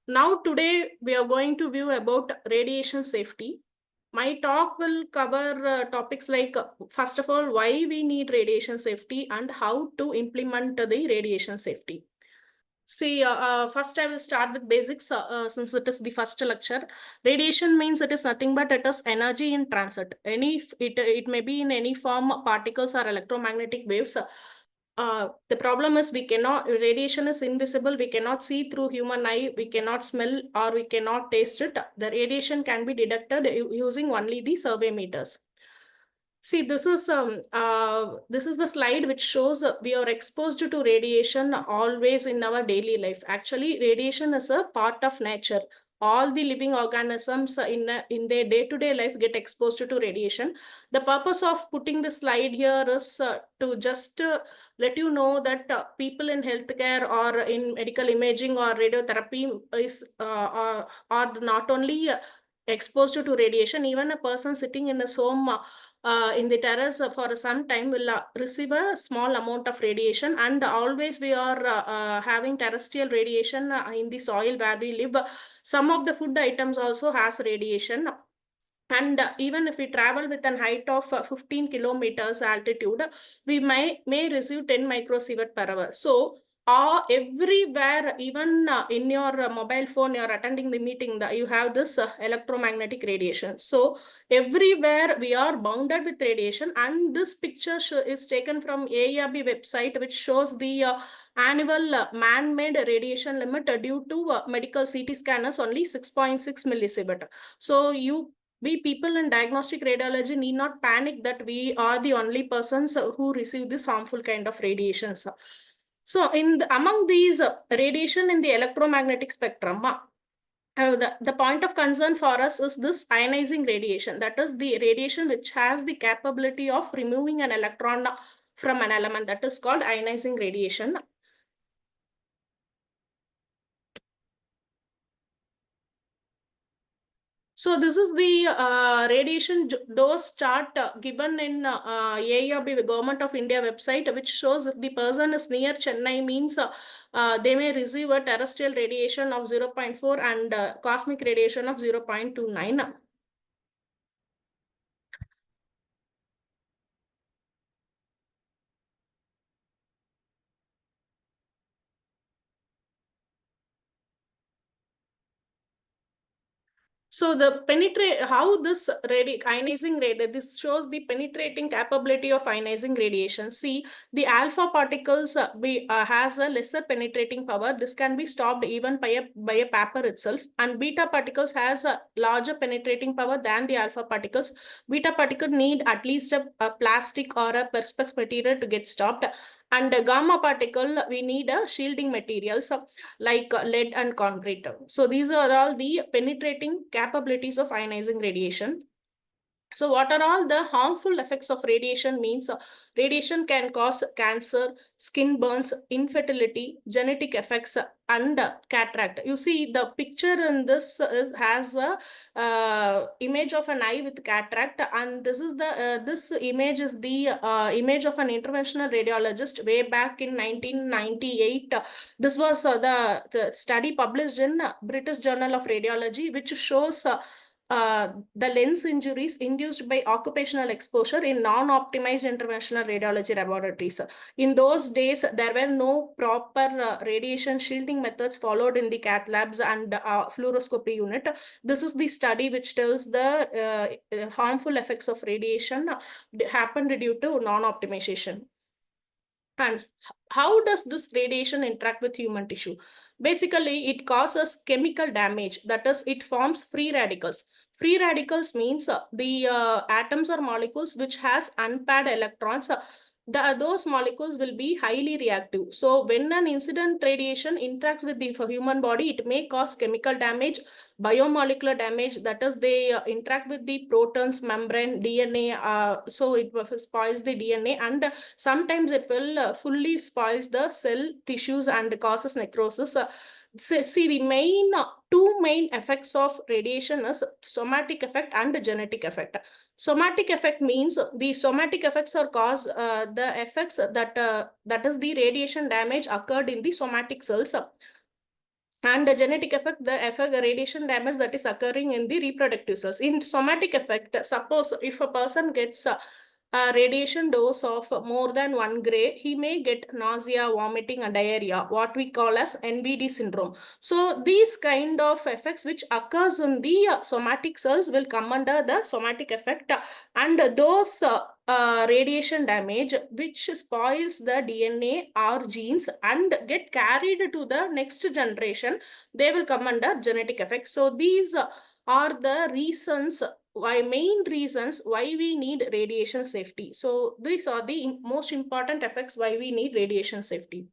Now today we are going to view about radiation safety. My talk will cover topics like first of all why we need radiation safety and how to implement the radiation safety. See, first I will start with basics since it is the first lecture. Radiation means it is nothing but it is energy in transit. It may be in any form, particles or electromagnetic waves. The problem is we cannot, radiation is invisible. We cannot see through human eye. We cannot smell or we cannot taste it. The radiation can be detected using only the survey meters. See, this is the slide which shows we are exposed to radiation always in our daily life. Actually, radiation is a part of nature. All the living organisms in their day-to-day life get exposed to radiation. The purpose of putting the slide here is to just let you know that people in healthcare or in medical imaging or radiotherapy are not only exposed to radiation. Even a person sitting in his home in the terrace for some time will receive a small amount of radiation, and always we are having terrestrial radiation in the soil where we live. Some of the food items also has radiation, and even if we travel with an height of 15 kilometers altitude, we may receive 10 microsievert per hour. So everywhere, even in your mobile phone, you're attending the meeting, you have this electromagnetic radiation. So everywhere we are bounded with radiation, and this picture is taken from AARB website, which shows the annual man-made radiation limit due to medical CT scanners only 6.6 millisievert. So we people in diagnostic radiology need not panic that we are the only persons who receive this harmful kind of radiations. So among these radiation in the electromagnetic spectrum, the point of concern for us is this ionizing radiation. That is the radiation which has the capability of removing an electron from an element. That is called ionizing radiation. So this is the radiation dose chart given in AARB Government of India website, which shows if the person is near Chennai means they may receive a terrestrial radiation of 0.4 and cosmic radiation of 0.29. So the how this ionizing radiation, this shows the penetrating capability of ionizing radiation. See, the alpha particles has a lesser penetrating power. This can be stopped even by a paper itself. And beta particles has a larger penetrating power than the alpha particles. Beta particle need at least a plastic or a perspex material to get stopped. And gamma particle, we need a shielding materials like lead and concrete. So these are all the penetrating capabilities of ionizing radiation. So what are all the harmful effects of radiation means? Radiation can cause cancer, skin burns, infertility, genetic effects, and cataract. You see the picture in this has a image of an eye with cataract, and this is this image is the image of an interventional radiologist way back in 1998. This was the study published in British Journal of Radiology, which shows the lens injuries induced by occupational exposure in non-optimized interventional radiology laboratories. In those days, there were no proper radiation shielding methods followed in the cath labs and fluoroscopy unit. This is the study which tells the harmful effects of radiation happened due to non-optimization. And how does this radiation interact with human tissue? Basically, it causes chemical damage. That is, it forms free radicals. Free radicals means the atoms or molecules which has unpaired electrons. Those molecules will be highly reactive. So when an incident radiation interacts with the human body, it may cause chemical damage, biomolecular damage. That is, they interact with the protons, membrane, DNA. So it spoils the DNA, and sometimes it will fully spoils the cell tissues and causes necrosis. See, the two main effects of radiation is somatic effect and genetic effect. Somatic effect means the somatic effects are caused, the effects that is the radiation damage occurred in the somatic cells. And the genetic effect, the effect, the radiation damage that is occurring in the reproductive cells. In somatic effect, suppose if a person gets a radiation dose of more than 1 gray, he may get nausea, vomiting, and diarrhea, what we call as NVD syndrome. So these kind of effects which occurs in the somatic cells will come under the somatic effect, and those radiation damage which spoils the DNA or genes and get carried to the next generation, they will come under genetic effects. So these are the reasons why, main reasons why we need radiation safety. So these are the most important effects why we need radiation safety.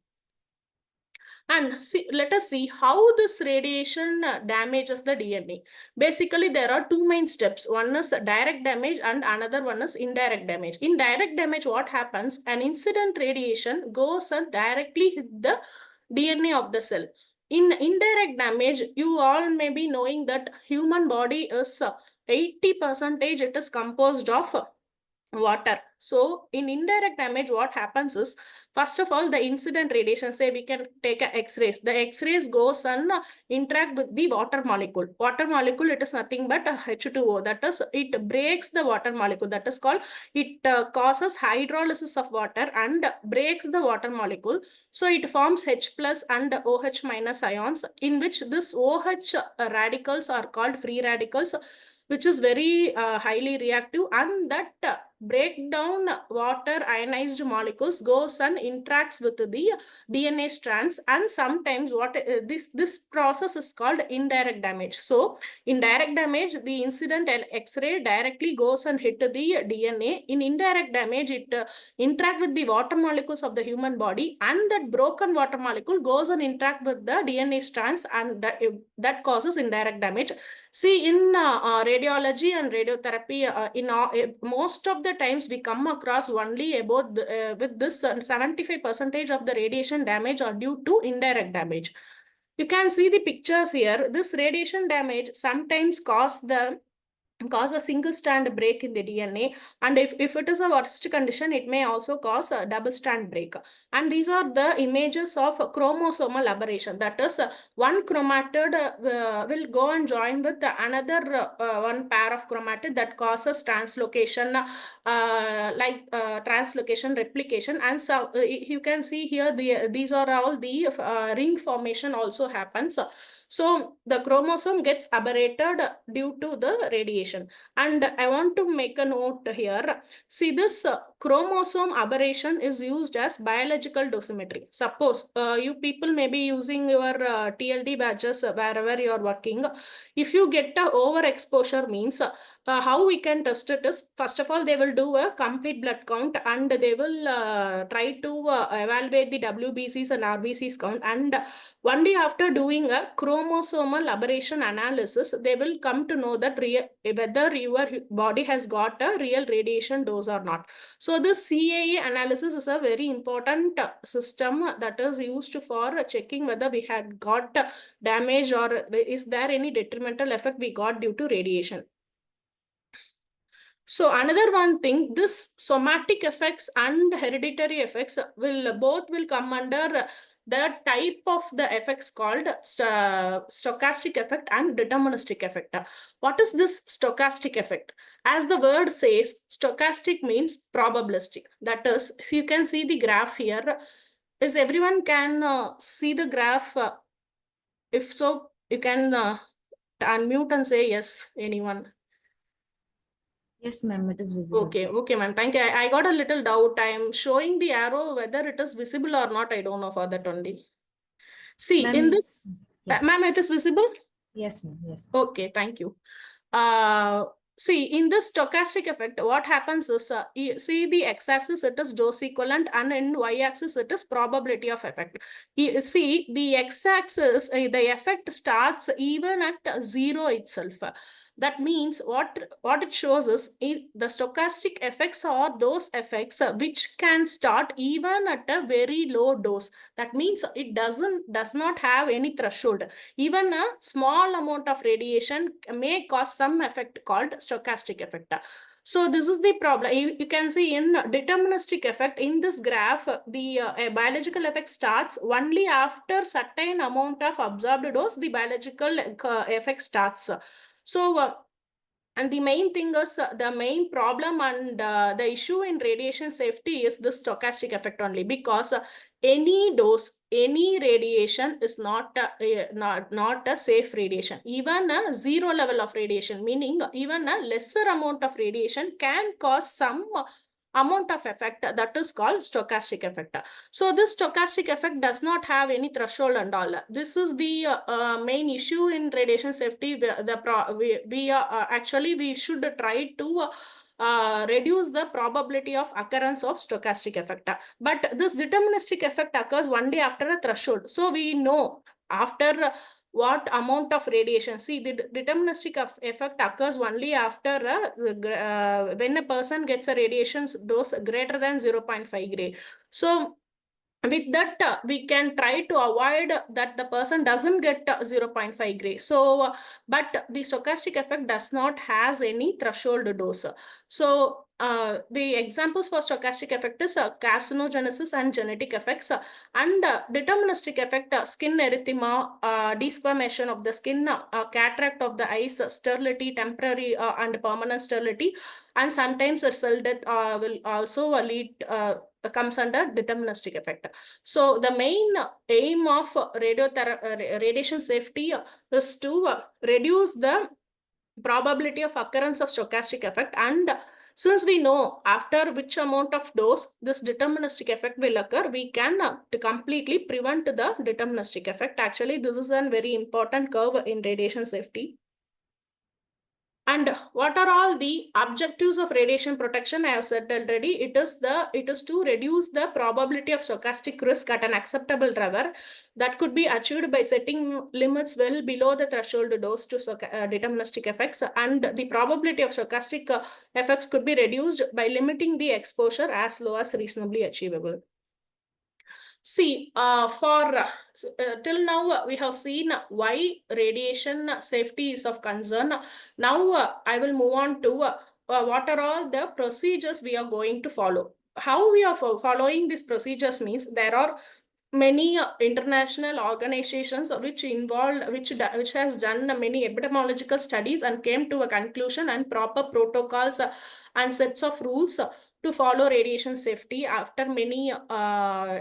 And see, let us see how this radiation damages the DNA. Basically, there are two main steps. One is direct damage and another one is indirect damage. In direct damage, what happens? An incident radiation goes and directly hit the DNA of the cell. In indirect damage, you all may be knowing that human body is 80% it is composed of water. So in indirect damage, what happens is, first of all, the incident radiation, say we can take a X-rays. The X-rays goes and interact with the water molecule. Water molecule, it is nothing but a H2O. That is, it breaks the water molecule. That is called, it causes hydrolysis of water and breaks the water molecule. So it forms H plus and OH minus ions, in which this OH radicals are called free radicals, which is very highly reactive, and that break down water ionized molecules goes and interacts with the DNA strands, and sometimes what this process is called indirect damage. So in direct damage, the incident X-ray directly goes and hit the DNA. In indirect damage, it interact with the water molecules of the human body, and that broken water molecule goes and interact with the DNA strands, and that causes indirect damage. See, in radiology and radiotherapy, most of the times we come across only about with this 75% of the radiation damage are due to indirect damage. You can see the pictures here. This radiation damage sometimes cause a single strand break in the DNA, and if it is a worst condition, it may also cause a double strand break. And these are the images of chromosomal aberration. That is, one chromatid will go and join with another one pair of chromatid that causes translocation, translocation replication. And so you can see here these are all the ring formation also happens. So the chromosome gets aberrated due to the radiation. And I want to make a note here. See, this chromosome aberration is used as biological dosimetry. Suppose you people may be using your TLD badges wherever you are working. If you get a overexposure, means how we can test it is, first of all, they will do a complete blood count, and they will try to evaluate the WBCs and RBCs count, and only after doing a chromosomal aberration analysis, they will come to know that whether your body has got a real radiation dose or not. So this CAA analysis is a very important system that is used for checking whether we had got damage or is there any detrimental effect we got due to radiation. So another one thing, this somatic effects and hereditary effects both will come under the type of the effects called stochastic effect and deterministic effect. What is this stochastic effect? As the word says, stochastic means probabilistic. That is, you can see the graph here. Is everyone can see the graph? If so, you can unmute and say yes, anyone. Yes, ma'am, it is visible. Okay, ma'am. Thank you. I got a little doubt. I am showing the arrow, whether it is visible or not, I don't know for that only. See, in this, ma'am, it is visible? Yes, ma'am. Yes. Okay, thank you. See, in this stochastic effect, what happens is, see the x-axis, it is dose equivalent, and in y-axis, it is probability of effect. See, the x-axis, the effect starts even at 0 itself. That means what it shows is the stochastic effects are those effects which can start even at a very low dose. That means it does not have any threshold. Even a small amount of radiation may cause some effect called stochastic effect. So this is the problem. You can see in deterministic effect in this graph, the biological effect starts only after certain amount of absorbed dose, the biological effect starts. So and the main thing is the main problem and the issue in radiation safety is the stochastic effect only, because any dose, any radiation is not a safe radiation. Even a zero level of radiation, meaning even a lesser amount of radiation, can cause some amount of effect that is called stochastic effect. So this stochastic effect does not have any threshold and all. This is the main issue in radiation safety. Actually we should try to reduce the probability of occurrence of stochastic effect. But this deterministic effect occurs only after a threshold. So we know after what amount of radiation. See, the deterministic effect occurs only after when a person gets a radiation dose greater than 0.5 gray. So with that we can try to avoid that the person doesn't get 0.5 gray. So but the stochastic effect does not has any threshold dose. So the examples for stochastic effect is carcinogenesis and genetic effects, and deterministic effect, skin erythema, desquamation of the skin, cataract of the eyes, sterility, temporary and permanent sterility, and sometimes a cell death will also lead comes under deterministic effect. So the main aim of radiation safety is to reduce the probability of occurrence of stochastic effect, and since we know after which amount of dose this deterministic effect will occur, we can to completely prevent the deterministic effect. Actually, this is a very important curve in radiation safety. And what are all the objectives of radiation protection? I have said already, it is to reduce the probability of stochastic risk at an acceptable level that could be achieved by setting limits well below the threshold dose to deterministic effects, and the probability of stochastic effects could be reduced by limiting the exposure as low as reasonably achievable. See, till now we have seen why radiation safety is of concern. Now I will move on to what are all the procedures we are going to follow. How we are following these procedures means there are many international organizations which has done many epidemiological studies and came to a conclusion and proper protocols and sets of rules to follow radiation safety after many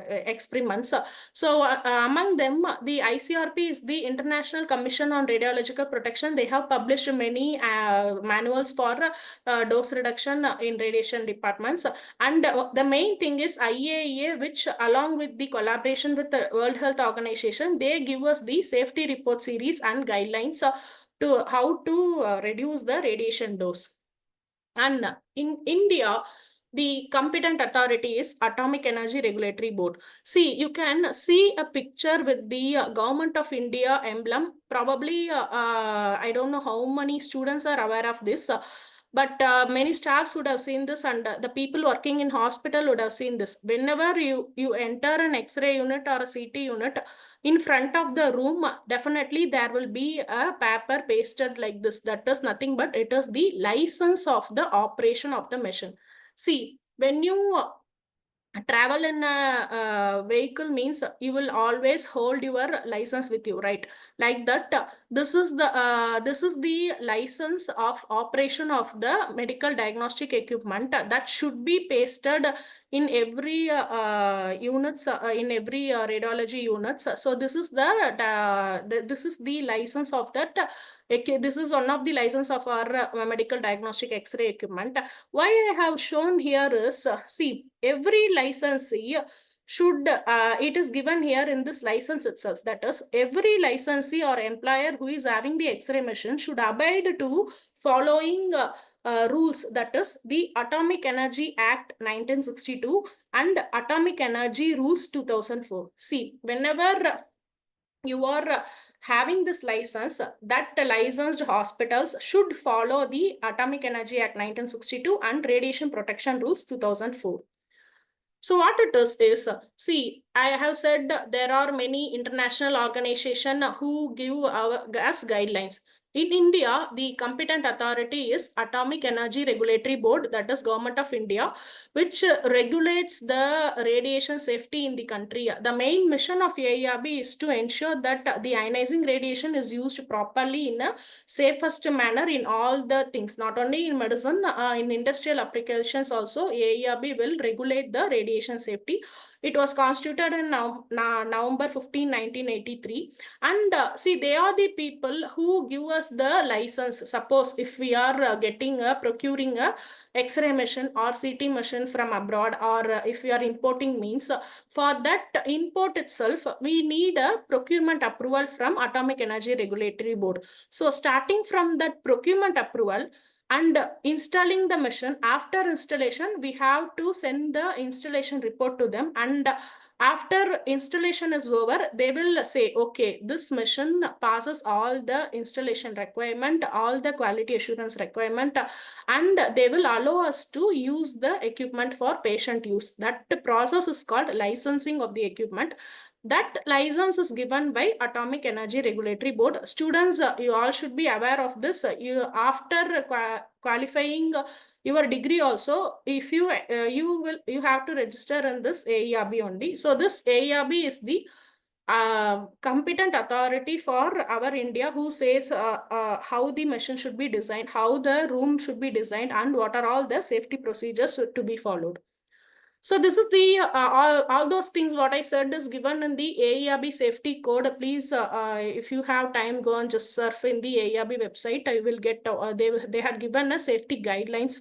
experiments. So among them, the ICRP is the International Commission on Radiological Protection. They have published many manuals for dose reduction in radiation departments. And the main thing is IAEA, which along with the collaboration with the World Health Organization, they give us the safety report series and guidelines to how to reduce the radiation dose. And in India, the competent authority is Atomic Energy Regulatory Board. See, you can see a picture with the Government of India emblem. Probably, I don't know how many students are aware of this, but many staffs would have seen this, and the people working in hospital would have seen this. Whenever you enter an X-ray unit or a CT unit, in front of the room, definitely there will be a paper pasted like this. That is nothing but it is the license of the operation of the machine. See, when you travel in a vehicle means you will always hold your license with you, right? Like that, this is the license of operation of the medical diagnostic equipment that should be pasted in every units, in every radiology units. So this is this is the license of that. This is one of the license of our medical diagnostic X-ray equipment. Why I have shown here is, see, every licensee should, it is given here in this license itself. That is, every licensee or employer who is having the X-ray machine should abide to following rules. That is, the Atomic Energy Act 1962 and Atomic Energy Rules 2004. See, whenever you are having this license, that licensed hospitals should follow the Atomic Energy Act 1962 and Radiation Protection Rules 2004. So what it is, see, I have said there are many international organizations who give us guidelines. in India, the competent authority is Atomic Energy Regulatory Board, that is Government of India, which regulates the radiation safety in the country. The main mission of AERB is to ensure that the ionizing radiation is used properly in a safest manner in all the things, not only in medicine, in industrial applications also, AERB will regulate the radiation safety. It was constituted in November 15, 1983. And see, they are the people who give us the license. Suppose if we are procuring a X-ray machine or CT machine from abroad, or if we are importing means, for that import itself, we need a procurement approval from Atomic Energy Regulatory Board. So starting from that procurement approval, and installing the machine, after installation we have to send the installation report to them, and after installation is over, they will say, okay, this machine passes all the installation requirement, all the quality assurance requirement, and they will allow us to use the equipment for patient use. That process is called licensing of the equipment. That license is given by Atomic Energy Regulatory Board. Students, you all should be aware of this. You, after qualifying your degree also, if you you have to register in this AERB only. So this AERB is the competent authority for our India, who says how the machine should be designed, how the room should be designed, and what are all the safety procedures to be followed. So this is the all those things what I said is given in the AERB safety code. Please, if you have time, go and just surf in the AERB website. I will get they had given a safety guidelines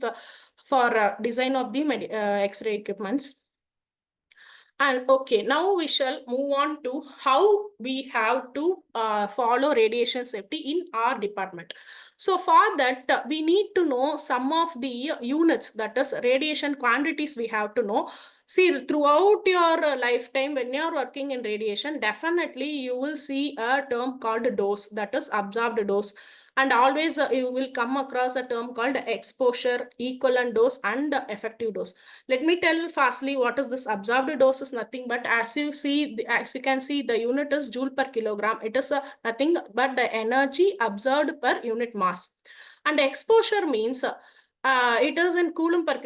for design of the X-ray equipments. And okay, now we shall move on to how we have to follow radiation safety in our department. So for that, we need to know some of the units, that is radiation quantities we have to know. See, throughout your lifetime, when you are working in radiation, definitely you will see a term called dose, that is absorbed dose. And always you will come across a term called exposure, equivalent dose, and effective dose. Let me tell fastly what is this absorbed dose. Is nothing but, as you see, as you can see, the unit is joule per kilogram. It is nothing but the energy absorbed per unit mass. And exposure means it is in coulomb per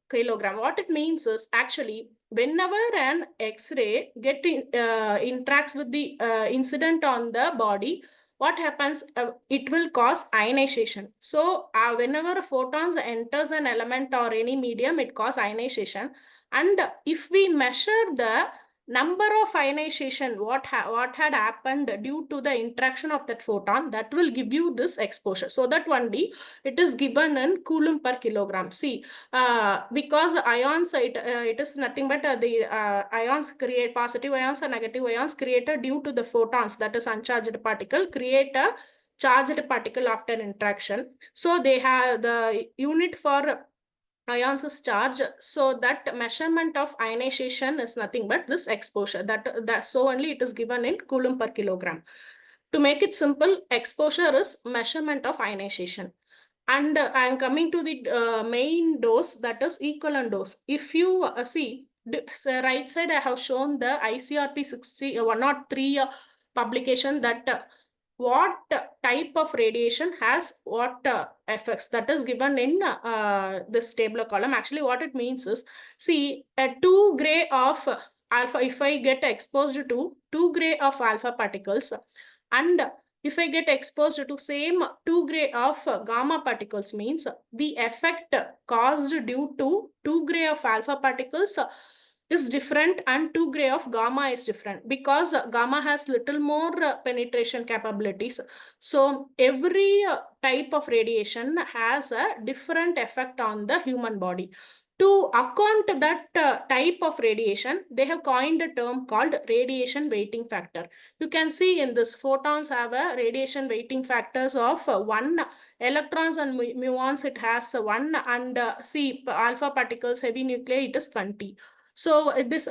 kilogram. What it means is, actually, whenever an X-ray interacts with the incident on the body, what happens? It will cause ionization. So whenever photons enters an element or any medium, it causes ionization. And if we measure the number of ionization, what had happened due to the interaction of that photon, that will give you this exposure. So that only it is given in coulomb per kilogram. See, because ions, it is nothing but the ions create positive ions and negative ions created due to the photons, that is uncharged particle, create a charged particle after interaction. So they have the unit for ions is charge. So that measurement of ionization is nothing but this exposure. That so only it is given in coulomb per kilogram. To make it simple, exposure is measurement of ionization. And I am coming to the main dose, that is equivalent dose. If you see, right side I have shown the ICRP 60 103 publication, that what type of radiation has what effects, that is given in this tabular column. Actually, what it means is, see, a 2 gray of alpha, if I get exposed to 2 gray of alpha particles, and if I get exposed to same 2 gray of gamma particles, means the effect caused due to 2 gray of alpha particles is different, and 2 gray of gamma is different, because gamma has little more penetration capabilities. So every type of radiation has a different effect on the human body. To account that type of radiation, they have coined a term called radiation weighting factor. You can see in this, photons have a radiation weighting factors of 1, electrons and muons it has 1, and see, alpha particles, heavy nuclei, it is 20. So this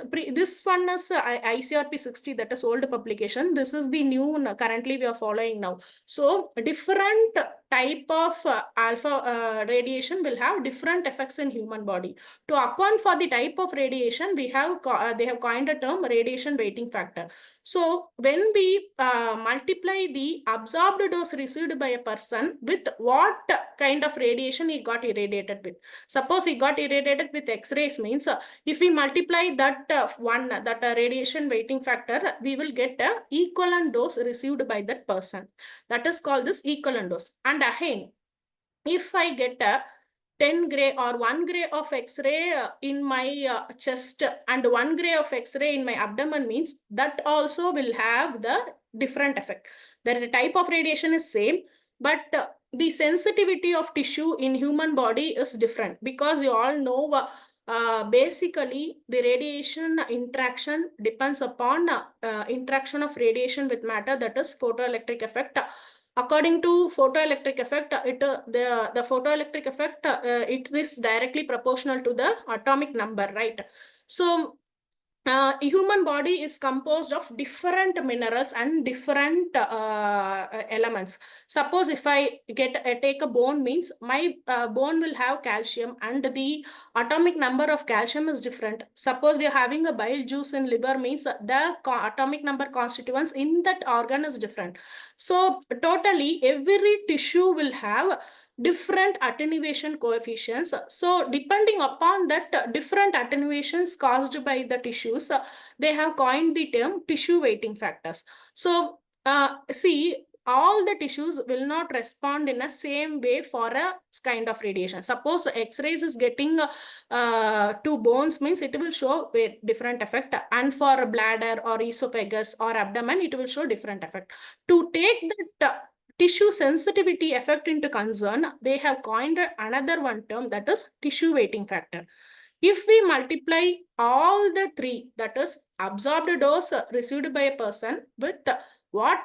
one is ICRP 60, that is old publication. This is the new currently we are following now. So different type of alpha radiation will have different effects in human body. To account for the type of radiation, we have they have coined a term radiation weighting factor. So when we multiply the absorbed dose received by a person with what kind of radiation he got irradiated with. Suppose he got irradiated with X-rays, means if we multiply that radiation weighting factor, we will get a equivalent dose received by that person. That is called this equivalent dose. And again, if I get a 10 gray or 1 gray of X-ray in my chest and 1 gray of X-ray in my abdomen, means that also will have the different effect. The type of radiation is same, but the sensitivity of tissue in human body is different, because you all know basically the radiation interaction depends upon interaction of radiation with matter, that is photoelectric effect. According to photoelectric effect, the photoelectric effect, it is directly proportional to the atomic number, right? So human body is composed of different minerals and different elements. Suppose if I take a bone, means my bone will have calcium and the atomic number of calcium is different. Suppose you're having a bile juice in liver, means the atomic number constituents in that organ is different. So totally every tissue will have different attenuation coefficients. So depending upon that different attenuations caused by the tissues, they have coined the term tissue weighting factors. So see, all the tissues will not respond in a same way for a kind of radiation. Suppose X-rays is getting to bones, means it will show a different effect, and for bladder or esophagus or abdomen, it will show different effect. To take that tissue sensitivity effect into concern, they have coined another one term, that is tissue weighting factor. If we multiply all the three, that is absorbed dose received by a person with what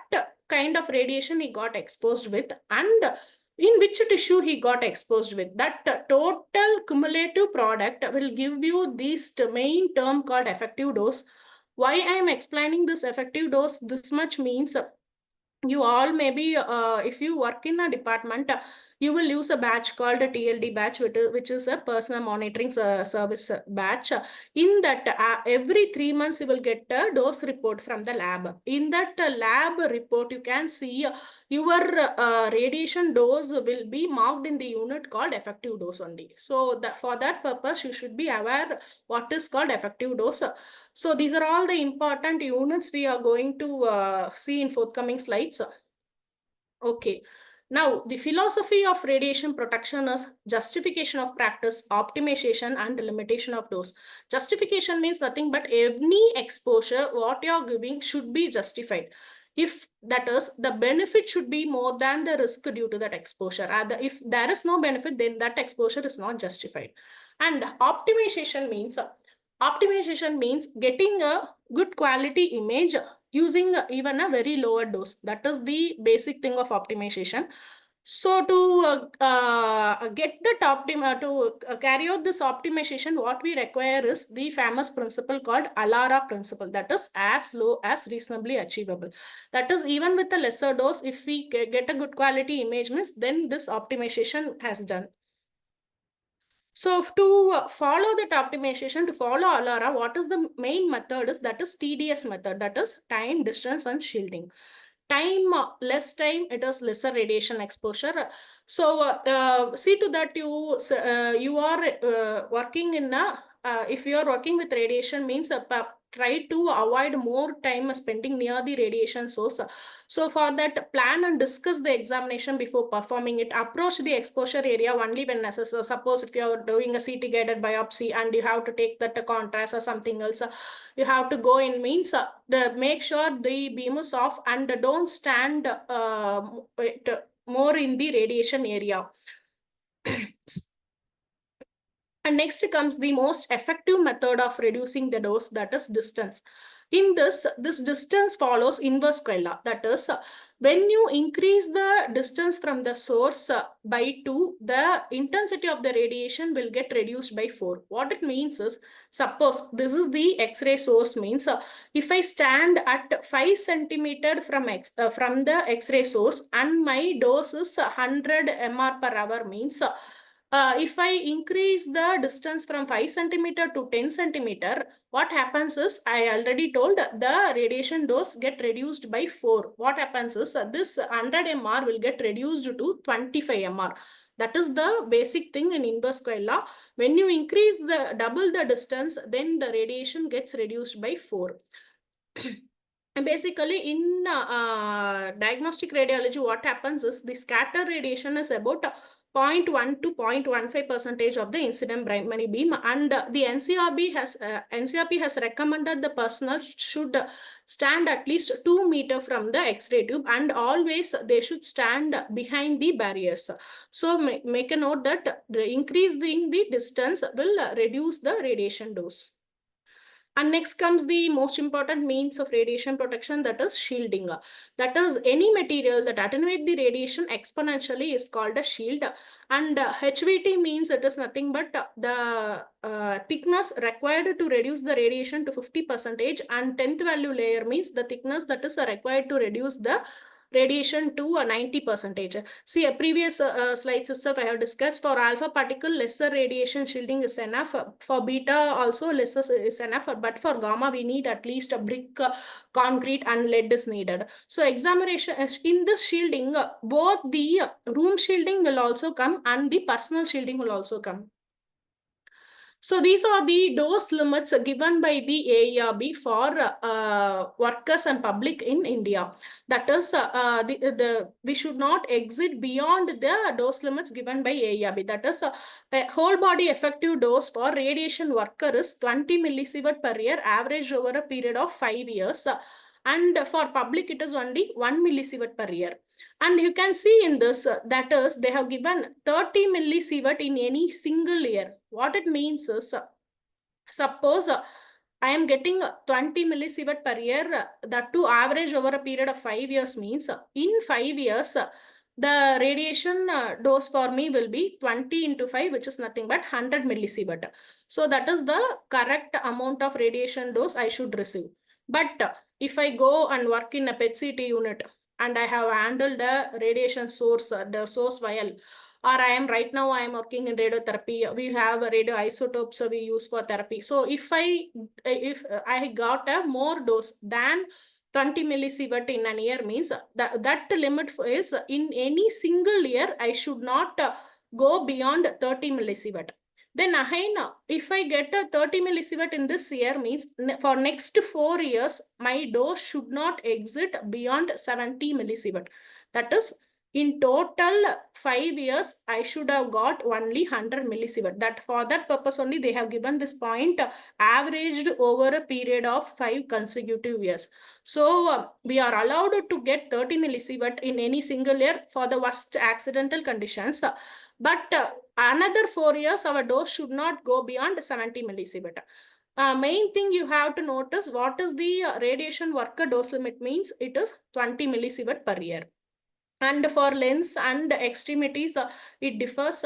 kind of radiation he got exposed with and in which tissue he got exposed with, that total cumulative product will give you this main term called effective dose. Why I am explaining this effective dose this much means, you all maybe if you work in a department, you will use a batch called a TLD batch, which is a personal monitoring service batch. In that every 3 months you will get a dose report from the lab. In that lab report you can see your radiation dose will be marked in the unit called effective dose only. So for that purpose you should be aware what is called effective dose. So these are all the important units we are going to see in forthcoming slides. Okay. Now, the philosophy of radiation protection is justification of practice, optimization, and limitation of dose. Justification means nothing but any exposure, what you are giving should be justified. If that is, the benefit should be more than the risk due to that exposure. If there is no benefit, then that exposure is not justified. And optimization means getting a good quality image using even a very lower dose. That is the basic thing of optimization. So to get that to carry out this optimization, what we require is the famous principle called ALARA principle. That is as low as reasonably achievable. That is, even with a lesser dose, if we get a good quality image, means then this optimization has done. So to follow that optimization, to follow ALARA, what is the main method is, that is TDS method, that is time, distance, and shielding. Time, less time, it is lesser radiation exposure. So see to that you are working in a, if you are working with radiation, means try to avoid more time spending near the radiation source. So for that, plan and discuss the examination before performing it. Approach the exposure area only when necessary. Suppose if you are doing a CT guided biopsy and you have to take that contrast or something else, you have to go in, means make sure the beam is off and don't stand more in the radiation area. And next comes the most effective method of reducing the dose, that is distance. In this distance follows inverse correlation. That is, when you increase the distance from the source by 2, the intensity of the radiation will get reduced by 4. What it means is, suppose this is the X-ray source, means if I stand at 5 centimeter from the X-ray source and my dose is 100 mR per hour, means if I increase the distance from 5 centimeter to 10 centimeter, what happens is, I already told, the radiation dose get reduced by 4. What happens is, this 100 mR will get reduced to 25 mR. That is the basic thing in inverse coil law. When you increase the double the distance, then the radiation gets reduced by 4. Basically, in diagnostic radiology, what happens is the scatter radiation is about 0.1 to 0.15% of the incident primary beam, and the NCRB has recommended the personnel should stand at least 2 meters from the X-ray tube, and always they should stand behind the barriers. So make a note that increasing the distance will reduce the radiation dose. And next comes the most important means of radiation protection, that is shielding. That is, any material that attenuates the radiation exponentially is called a shield. And HVT means it is nothing but the thickness required to reduce the radiation to 50%, and 10th value layer means the thickness that is required to reduce the radiation to 90%. See, a previous slides itself I have discussed, for alpha particle lesser radiation shielding is enough, for beta also lesser is enough, but for gamma we need at least a brick, concrete and lead is needed. So examination in this shielding, both the room shielding will also come and the personal shielding will also come. So these are the dose limits given by the AERB for workers and public in India. That is, we should not exit beyond the dose limits given by AERB. That is, a whole body effective dose for radiation worker is 20 millisievert per year, averaged over a period of 5 years. And for public, it is only 1 millisievert per year. And you can see in this, that is, they have given 30 millisievert in any single year. What it means is, suppose I am getting 20 millisievert per year, that to average over a period of 5 years, means in 5 years, the radiation dose for me will be 20 into 5, which is nothing but 100 millisievert. So that is the correct amount of radiation dose I should receive. But if I go and work in a PET-CT unit and I have handled the radiation source, the source vial, or I am working in radiotherapy, we have radioisotopes we use for therapy. So if I got a more dose than 20 millisievert in an year, means that limit is in any single year, I should not go beyond 30 millisievert. Then again, if I get a 30 millisievert in this year, means for next 4 years, my dose should not exit beyond 70 millisievert. That is, in total 5 years, I should have got only 100 millisievert. That for that purpose only they have given this point, averaged over a period of 5 consecutive years. So we are allowed to get 30 millisievert in any single year for the worst accidental conditions. But another 4 years, our dose should not go beyond 70 millisievert. Main thing you have to notice, what is the radiation worker dose limit means, it is 20 millisievert per year. And for lens and extremities, it differs.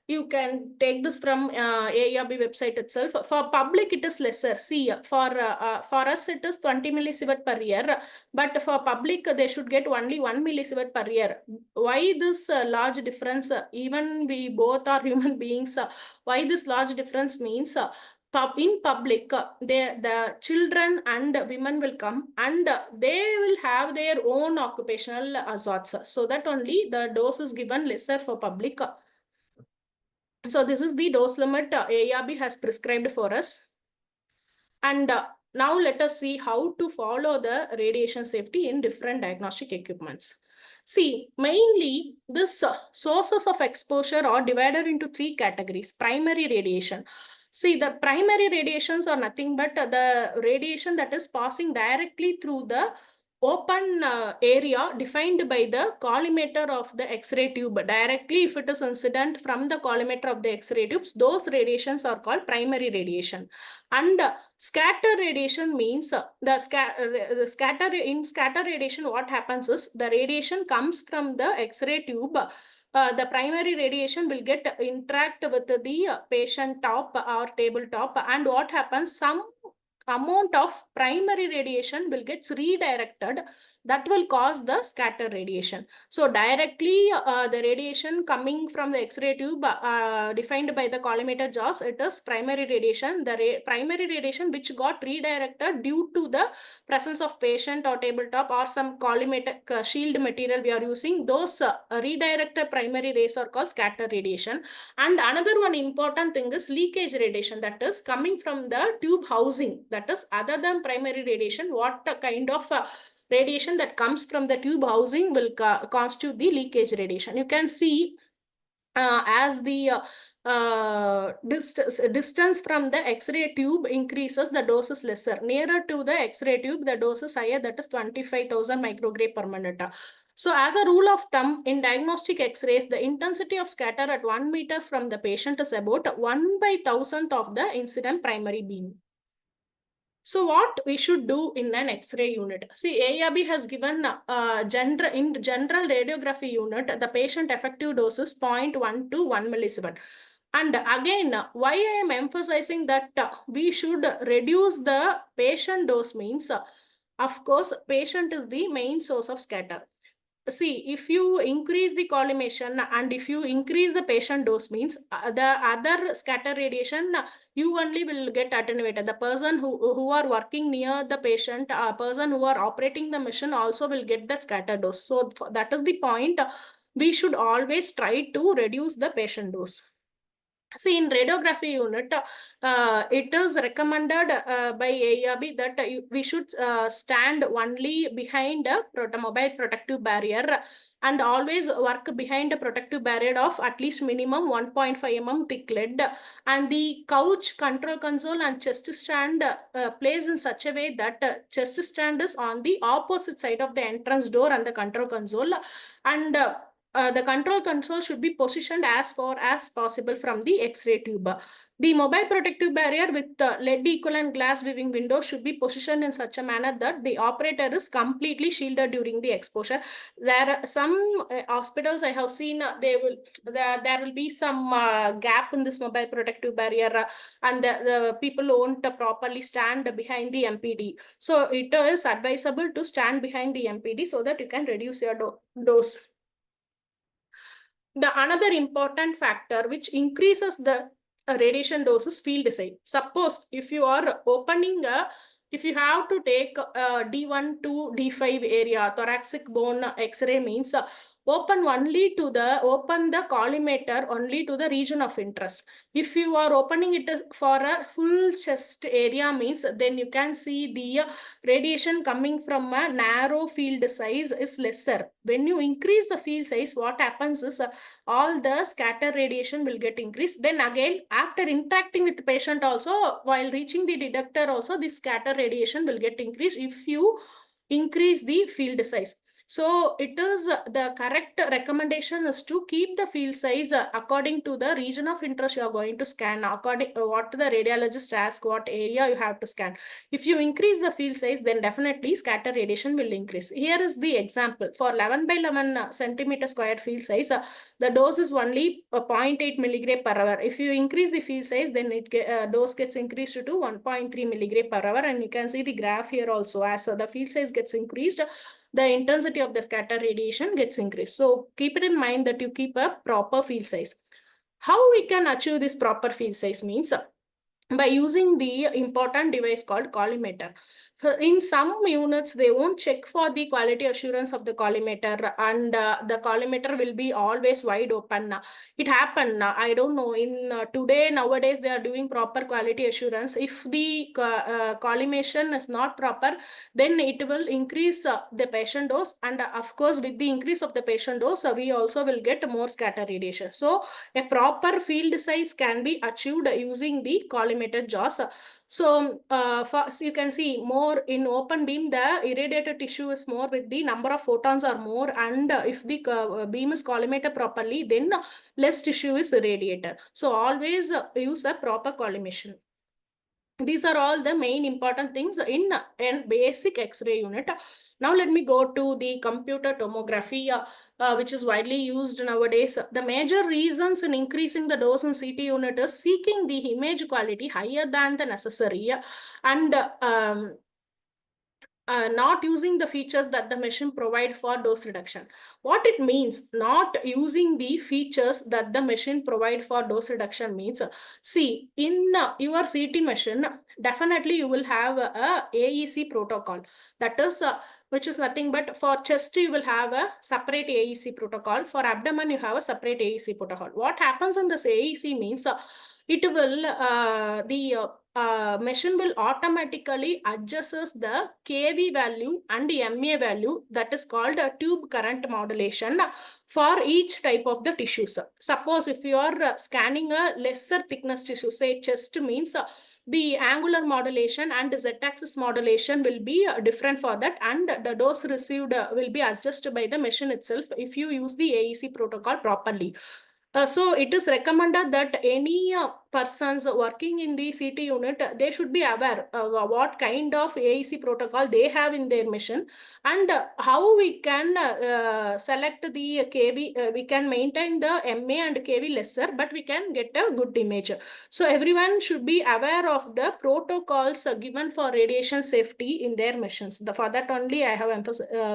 You can take this from AERB website itself. For public, it is lesser. See, for us, it is 20 millisievert per year. But for public, they should get only 1 millisievert per year. Why this large difference? Even we both are human beings. Why this large difference means? In public, the children and women will come and they will have their own occupational hazards. So that only the dose is given lesser for public. So this is the dose limit AERB has prescribed for us. And now let us see how to follow the radiation safety in different diagnostic equipments. See, mainly this sources of exposure are divided into 3 categories. Primary radiation. See, the primary radiations are nothing but the radiation that is passing directly through the open area defined by the collimator of the X-ray tube. Directly, if it is incident from the collimator of the X-ray tubes, those radiations are called primary radiation. And scatter radiation means the scatter radiation, what happens is the radiation comes from the X-ray tube. The primary radiation will get interact with the patient top or tabletop, and what happens, some amount of primary radiation will get redirected, that will cause the scatter radiation. So directly the radiation coming from the X-ray tube defined by the collimator jaws, it is primary radiation. The primary radiation which got redirected due to the presence of patient or tabletop or some collimator shield material we are using, those redirected primary rays are called scatter radiation. And another one important thing is leakage radiation, that is coming from the tube housing, that is other than primary radiation, what kind of radiation that comes from the tube housing will constitute the leakage radiation. You can see as the distance from the X-ray tube increases, the dose is lesser. Nearer to the X-ray tube, the dose is higher, that is 25,000 microgram per minute. So as a rule of thumb, in diagnostic X-rays, the intensity of scatter at 1 meter from the patient is about 1/1000th of the incident primary beam. So what we should do in an X-ray unit? See, ARB has given in general radiography unit, the patient effective dose is 0.1 to 1 millisievert. And again, why I am emphasizing that we should reduce the patient dose means, of course, patient is the main source of scatter. See, if you increase the collimation and if you increase the patient dose means the other scatter radiation, you only will get attenuated. The person who are working near the patient, person who are operating the machine also will get that scatter dose. So that is the point. We should always try to reduce the patient dose. See, in radiography unit, it is recommended by ARB that we should stand only behind a mobile protective barrier and always work behind a protective barrier of at least minimum 1.5 mm thick lead. And the couch, control console and chest stand placed in such a way that chest stand is on the opposite side of the entrance door and the control console. And the control console should be positioned as far as possible from the X-ray tube. The mobile protective barrier with lead equivalent glass viewing window should be positioned in such a manner that the operator is completely shielded during the exposure. There are some hospitals I have seen, there will be some gap in this mobile protective barrier and the people won't properly stand behind the MPD. So it is advisable to stand behind the MPD so that you can reduce your dose. The another important factor which increases the radiation dose is field size. Suppose if you are opening if you have to take D1 to D5 area, thoracic bone X-ray means open the collimator only to the region of interest. If you are opening it for a full chest area means, then you can see the radiation coming from a narrow field size is lesser. When you increase the field size, what happens is all the scatter radiation will get increased. Then again, after interacting with the patient also, while reaching the detector also, the scatter radiation will get increased if you increase the field size. So it is the correct recommendation is to keep the field size according to the region of interest you are going to scan, according what the radiologist asks, what area you have to scan. If you increase the field size, then definitely scatter radiation will increase. Here is the example. For 11 by 11 centimeter square field size, the dose is only 0.8 milligram per hour. If you increase the field size, then dose gets increased to 1.3 milligram per hour. And you can see the graph here also. As the field size gets increased, the intensity of the scatter radiation gets increased. So keep it in mind that you keep a proper field size. How we can achieve this proper field size means by using the important device called collimator. In some units, they won't check for the quality assurance of the collimator, and the collimator will be always wide open. It happened, I don't know, in nowadays, they are doing proper quality assurance. If the collimation is not proper, then it will increase the patient dose. And of course, with the increase of the patient dose, we also will get more scatter radiation. So a proper field size can be achieved using the collimator jaws. So, so you can see more in open beam, the irradiated tissue is more with the number of photons are more, and if the beam is collimated properly, then less tissue is irradiated. So always use a proper collimation. These are all the main important things in a basic X-ray unit. Now let me go to the computer tomography, which is widely used nowadays. The major reasons in increasing the dose in CT unit is seeking the image quality higher than the necessary, and not using the features that the machine provide for dose reduction. What it means, not using the features that the machine provide for dose reduction means, see, in your CT machine, definitely you will have a AEC protocol. That is, which is nothing but for chest, you will have a separate AEC protocol. For abdomen, you have a separate AEC protocol. What happens in this AEC means, it will, machine will automatically adjusts the kV value and MA value, that is called a tube current modulation, for each type of the tissues. Suppose if you are scanning a lesser thickness tissue, say chest means, the angular modulation and z-axis modulation will be different for that, and the dose received will be adjusted by the machine itself if you use the AEC protocol properly. So it is recommended that any persons working in the CT unit, they should be aware of what kind of AEC protocol they have in their machine, and how we can select the kV. We can maintain the MA and kV lesser, but we can get a good image. So everyone should be aware of the protocols given for radiation safety in their machines. For that only I have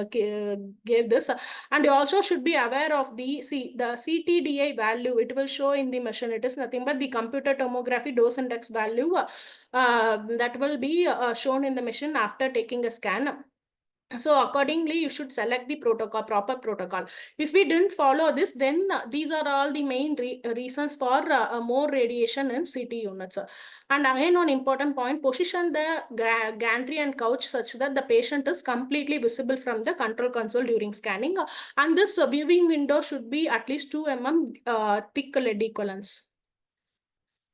gave this. And you also should be aware of the CTDI value. It will show in the machine. It is nothing but the computer tomography dose index value that will be shown in the machine after taking a scan. So accordingly, you should select the protocol, proper protocol. If we didn't follow this, then these are all the main reasons for more radiation in CT units. And again, one important point, position the gantry and couch such that the patient is completely visible from the control console during scanning. And this viewing window should be at least 2 mm thick lead equivalence.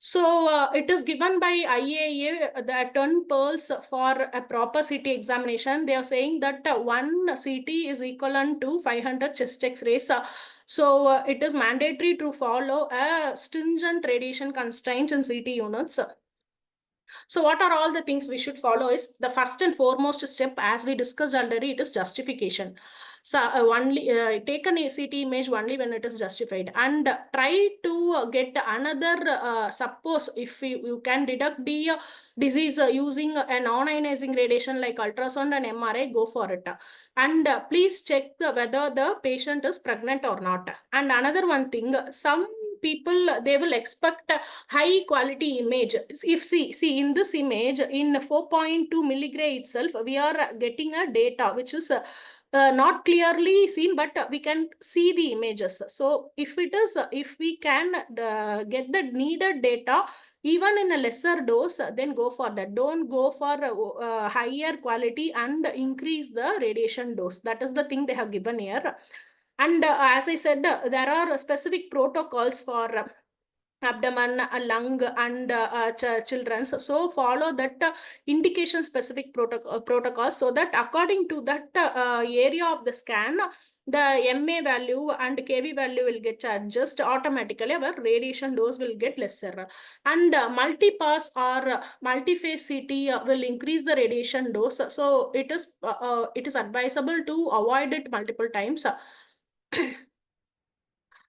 So it is given by IAA the 10 pearls for a proper CT examination. They are saying that one CT is equivalent to 500 chest X-rays. So it is mandatory to follow a stringent radiation constraints in CT units. So what are all the things we should follow is the first and foremost step, as we discussed already, it is justification. So only take an ACT image only when it is justified, and try to get another, suppose if you can detect the disease using a non-ionizing radiation like ultrasound and MRI, go for it. And please check whether the patient is pregnant or not. And another one thing, some people, they will expect a high quality image. If see in this image in 4.2 milligray itself, we are getting a data which is not clearly seen, but we can see the images. So if it is, if we can get the needed data even in a lesser dose, then go for that. Don't go for higher quality and increase the radiation dose. That is the thing they have given here. And as I said, there are specific protocols for abdomen, lung, and children's. So follow that indication specific protocols, so that according to that area of the scan, the MA value and KV value will get adjusted automatically. Our radiation dose will get lesser. And multi-pass or multi-phase CT will increase the radiation dose. So it is advisable to avoid it multiple times.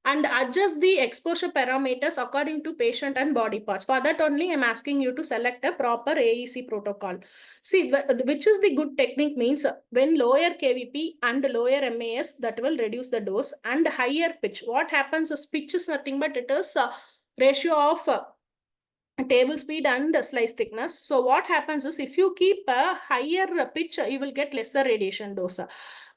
And adjust the exposure parameters according to patient and body parts. For that only, I'm asking you to select a proper AEC protocol. See, which is the good technique means, when lower KVP and lower MAS, that will reduce the dose, and higher pitch. What happens is, pitch is nothing but it is a ratio of table speed and slice thickness. So what happens is, if you keep a higher pitch, you will get lesser radiation dose.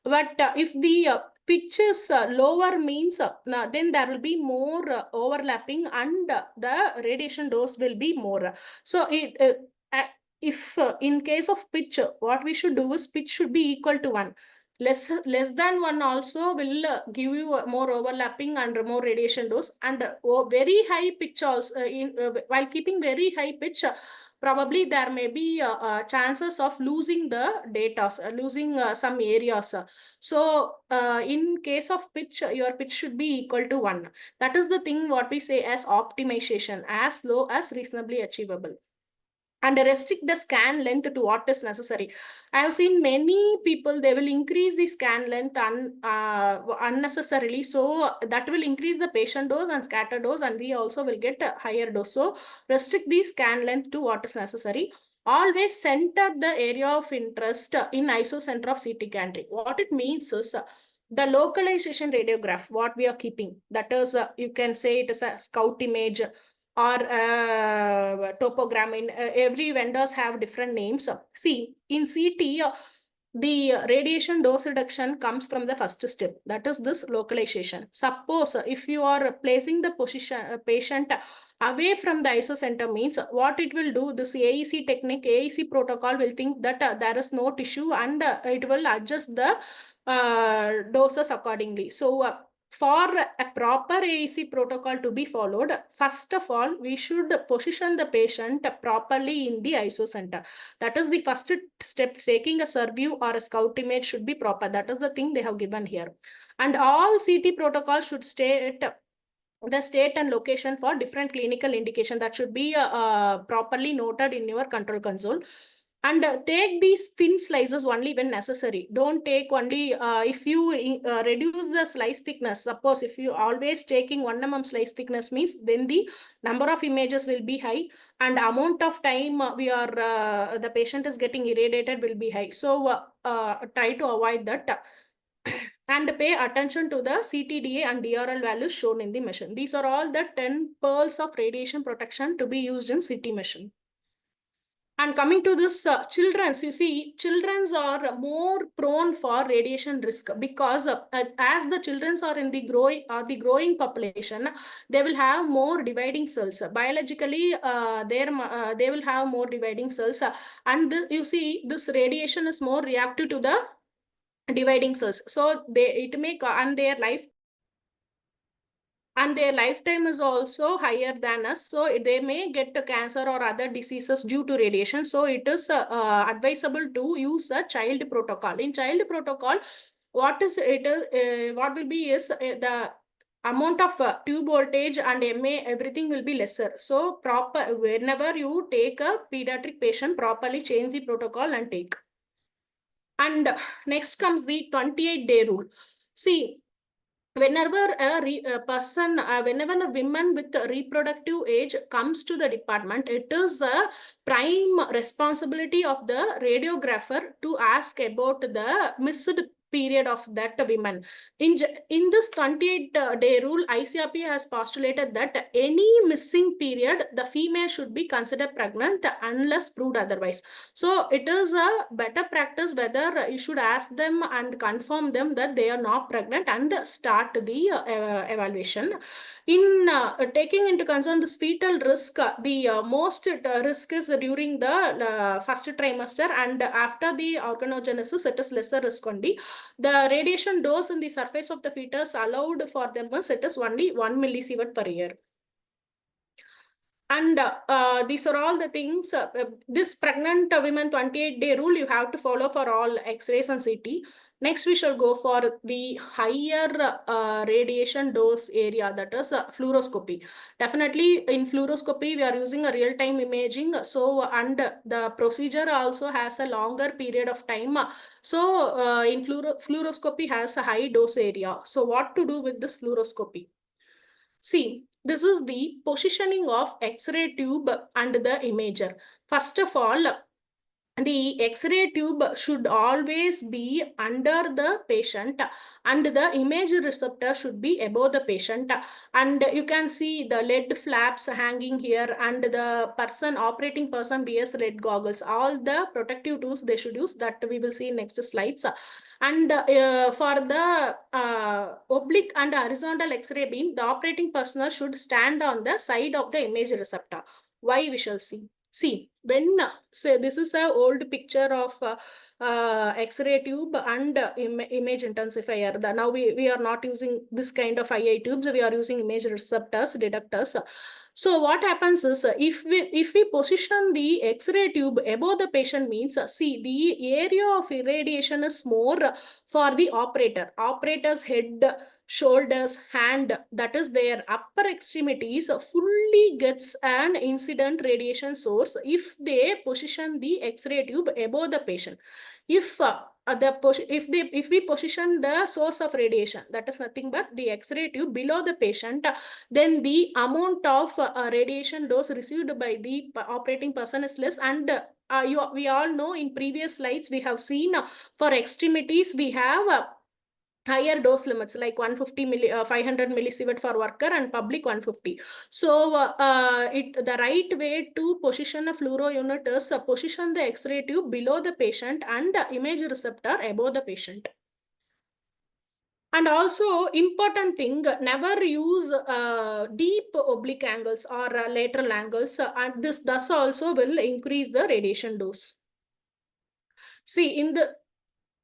But if the pitch is lower means, then there will be more overlapping, and the radiation dose will be more. So if in case of pitch, what we should do is, pitch should be equal to 1. Less than 1 also will give you more overlapping and more radiation dose. And very high pitch also, while keeping very high pitch, probably there may be chances of losing the data, losing some areas. So in case of pitch, your pitch should be equal to 1. That is the thing what we say as optimization, as low as reasonably achievable. And restrict the scan length to what is necessary. I have seen many people, they will increase the scan length unnecessarily. So that will increase the patient dose and scatter dose, and we also will get a higher dose. So restrict the scan length to what is necessary. Always center the area of interest in isocenter of CT gantry. What it means is the localization radiograph, what we are keeping, that is, you can say it is a scout image or topogram. In every vendors have different names. See, in CT, the radiation dose reduction comes from the first step, that is this localization. Suppose if you are placing the position patient away from the isocenter, means what it will do, this AEC technique, AEC protocol will think that there is no tissue, and it will adjust the doses accordingly. So for a proper AEC protocol to be followed, first of all, we should position the patient properly in the isocenter. That is the first step. Taking a survey or a scout image should be proper. That is the thing they have given here. And all CT protocols should stay at the state and location for different clinical indication. That should be properly noted in your control console. And take these thin slices only when necessary. Don't take only if you reduce the slice thickness. Suppose if you always taking 1 mm slice thickness, means then the number of images will be high, and amount of time the patient is getting irradiated will be high. So try to avoid that. And pay attention to the CTDA and DRL values shown in the machine. These are all the 10 pearls of radiation protection to be used in CT machine. And coming to this, children's, you see, children's are more prone for radiation risk, because as the children's are in the growing population, they will have more dividing cells. Biologically, they will have more dividing cells, and you see, this radiation is more reactive to the dividing cells. So it may, and their lifetime is also higher than us, so they may get cancer or other diseases due to radiation. So it is advisable to use a child protocol. In child protocol, what will be is the amount of tube voltage and MA, everything will be lesser. So proper, whenever you take a pediatric patient, properly change the protocol and take. And next comes the 28-day rule. See, whenever whenever a woman with a reproductive age comes to the department, it is a prime responsibility of the radiographer to ask about the missed period of that woman. In this 28-day rule, ICRP has postulated that any missing period, the female should be considered pregnant unless proved otherwise. So it is a better practice whether you should ask them and confirm them that they are not pregnant and start the evaluation. In taking into concern the fetal risk, the most risk is during the first trimester, and after the organogenesis, it is lesser risk only. The radiation dose in the surface of the fetus allowed for them is, it is only 1 millisievert per year. And these are all the things. This pregnant women 28-day rule you have to follow for all X-rays and CT. Next, we shall go for the higher radiation dose area, that is fluoroscopy. Definitely in fluoroscopy, we are using a real-time imaging. So, and the procedure also has a longer period of time. So, in fluoroscopy has a high dose area. So, what to do with this fluoroscopy? See, this is the positioning of X-ray tube and the imager. First of all, the X-ray tube should always be under the patient, and the image receptor should be above the patient. And you can see the lead flaps hanging here, and the operating person wears lead goggles. All the protective tools they should use, that we will see in next slides. And for the oblique and horizontal X-ray beam, the operating personnel should stand on the side of the image receptor. Why, we shall see. See, when say this is an old picture of X-ray tube and image intensifier. Now we are not using this kind of II tubes. We are using image receptors, detectors. So what happens is, if we position the X-ray tube above the patient means, see, the area of irradiation is more for the operator's head, shoulders, hand, that is their upper extremities fully gets an incident radiation source if they position the X-ray tube above the patient. If if we position the source of radiation, that is nothing but the X-ray tube below the patient, then the amount of radiation dose received by the operating person is less. And we all know in previous slides we have seen, for extremities we have higher dose limits like 500 millisievert for worker and public 150. So the right way to position a fluoro unit is position the X-ray tube below the patient and image receptor above the patient. And also important thing, never use deep oblique angles or lateral angles, and this thus also will increase the radiation dose. See,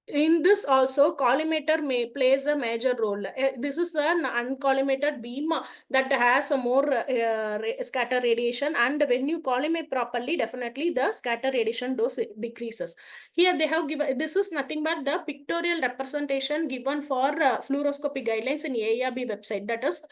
in this also, collimator plays a major role. This is an uncollimated beam that has a more scatter radiation, and when you collimate properly, definitely the scatter radiation dose decreases. Here they have given, this is nothing but the pictorial representation given for fluoroscopy guidelines in AARB website. That is,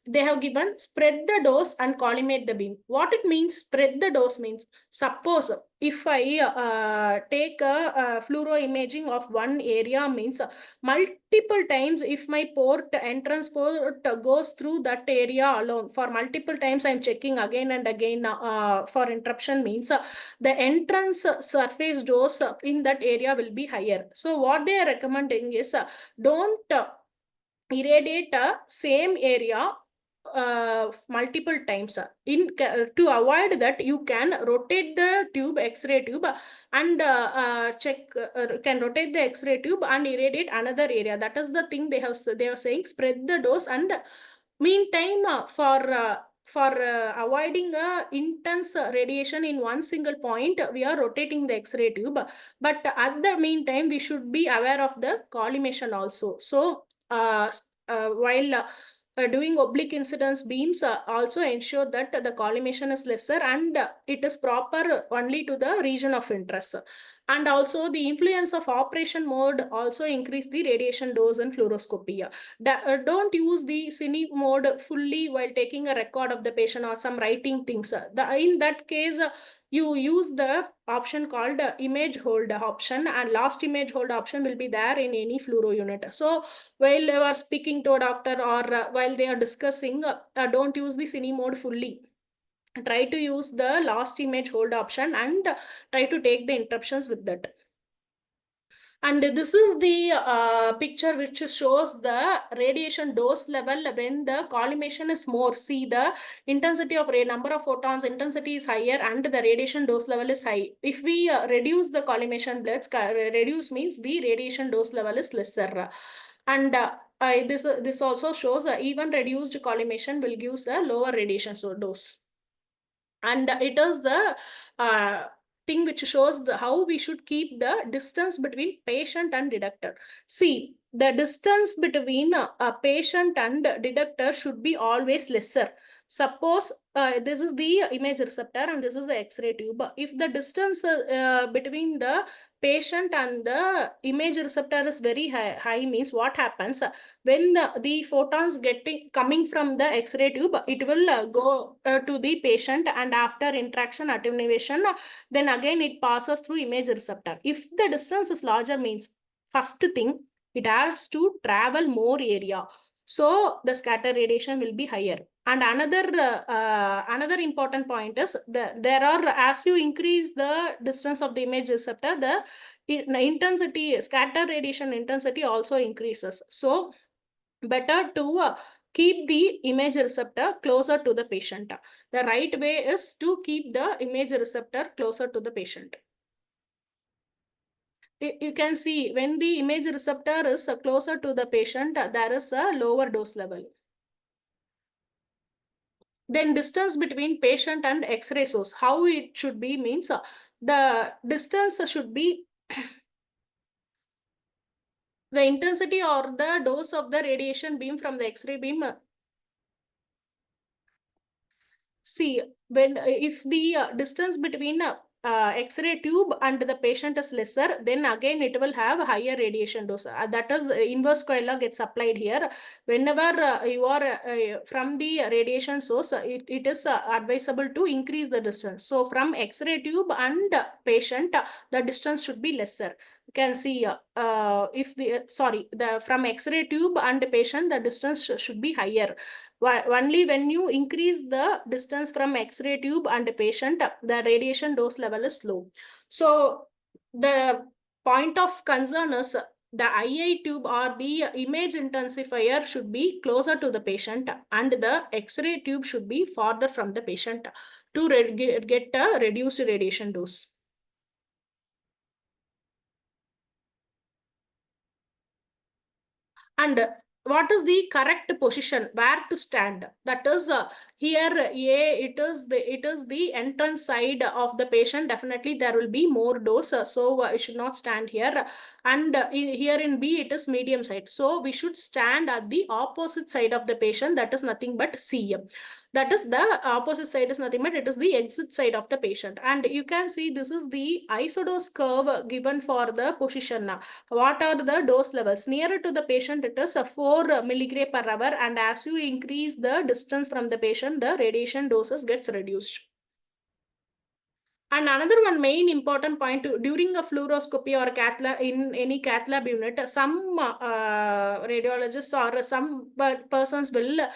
they have given spread the dose and collimate the beam. What it means, spread the dose means, suppose if I take a fluoro imaging of one area means, multiple times, if my entrance port goes through that area alone, for multiple times I'm checking again and again for interruption means, the entrance surface dose in that area will be higher. So what they are recommending is, don't irradiate same area multiple times. To avoid that, you can rotate the tube, X-ray tube, and can rotate the X-ray tube and irradiate another area. That is the thing they are saying, spread the dose. And meantime, for avoiding intense radiation in one single point, we are rotating the X-ray tube. But at the meantime, we should be aware of the collimation also. So while doing oblique incidence beams, also ensure that the collimation is lesser and it is proper only to the region of interest. And also the influence of operation mode also increase the radiation dose in fluoroscopy. Don't use the cine mode fully while taking a record of the patient or some writing things. In that case, you use the option called image hold option, and last image hold option will be there in any fluoro unit. So while you are speaking to a doctor or while they are discussing, don't use the cine mode fully. Try to use the last image hold option and try to take the interruptions with that. And this is the picture which shows the radiation dose level when the collimation is more. See, the intensity of number of photons intensity is higher and the radiation dose level is high. If we reduce the collimation bloods, reduce means the radiation dose level is lesser. And this also shows even reduced collimation will give a lower radiation dose. And it is the thing which shows how we should keep the distance between patient and detector. See, the distance between a patient and detector should be always lesser. Suppose this is the image receptor and this is the X-ray tube. If the distance between the patient and the image receptor is very high means, what happens, when the photons coming from the X-ray tube, it will go to the patient, and after interaction attenuation, then again it passes through image receptor. If the distance is larger means, first thing, it has to travel more area, so the scatter radiation will be higher. And another important point is, there are, as you increase the distance of the image receptor, the intensity, scatter radiation intensity also increases. So better to keep the image receptor closer to the patient. The right way is to keep the image receptor closer to the patient. You can see when the image receptor is closer to the patient, there is a lower dose level. Then distance between patient and X-ray source, how it should be means, the distance should be the intensity or the dose of the radiation beam from the X-ray beam. see, when if the distance between X-ray tube and the patient is lesser, then again it will have a higher radiation dose. That is the inverse coil gets applied here. Whenever you are from the radiation source, it is advisable to increase the distance. So from X-ray tube and patient, the distance should be lesser. You can see if the the from X-ray tube and patient, the distance should be higher. Only when you increase the distance from X-ray tube and patient, the radiation dose level is low. So the point of concern is the II tube or the image intensifier should be closer to the patient, and the X-ray tube should be farther from the patient to get a reduced radiation dose. And what is the correct position where to stand? That is here it is the entrance side of the patient. Definitely there will be more dose, so it should not stand here. And here in B it is medium side, so we should stand at the opposite side of the patient, that is nothing but C. That is the opposite side is nothing but it is the exit side of the patient. And you can see this is the isodose curve given for the position. What are the dose levels? Nearer to the patient, it is 4 milligram per hour, and as you increase the distance from the patient, the radiation doses gets reduced. And another one main important point, during a fluoroscopy or cath lab, in any cath lab unit, some radiologists or some persons will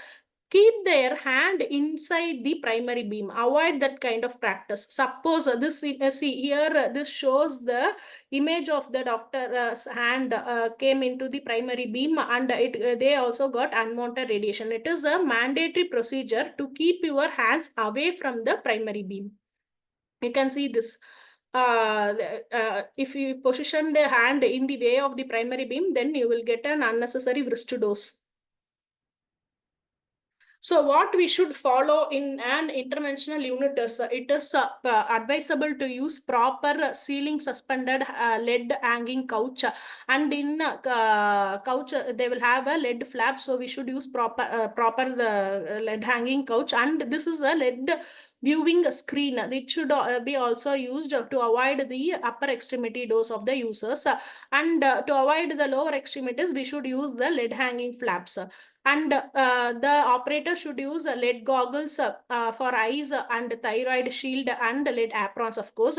keep their hand inside the primary beam. Avoid that kind of practice. Suppose this, see here, this shows the image of the doctor's hand came into the primary beam, and they also got unwanted radiation. It is a mandatory procedure to keep your hands away from the primary beam. You can see this. If you position the hand in the way of the primary beam, then you will get an unnecessary wrist dose. So what we should follow in an interventional unit is it is advisable to use proper ceiling suspended lead hanging couch, and in couch they will have a lead flap, so we should use proper lead hanging couch. And this is a lead viewing screen. It should be also used to avoid the upper extremity dose of the users, and to avoid the lower extremities we should use the lead hanging flaps. And the operator should use lead goggles for eyes, and thyroid shield, and lead aprons, of course.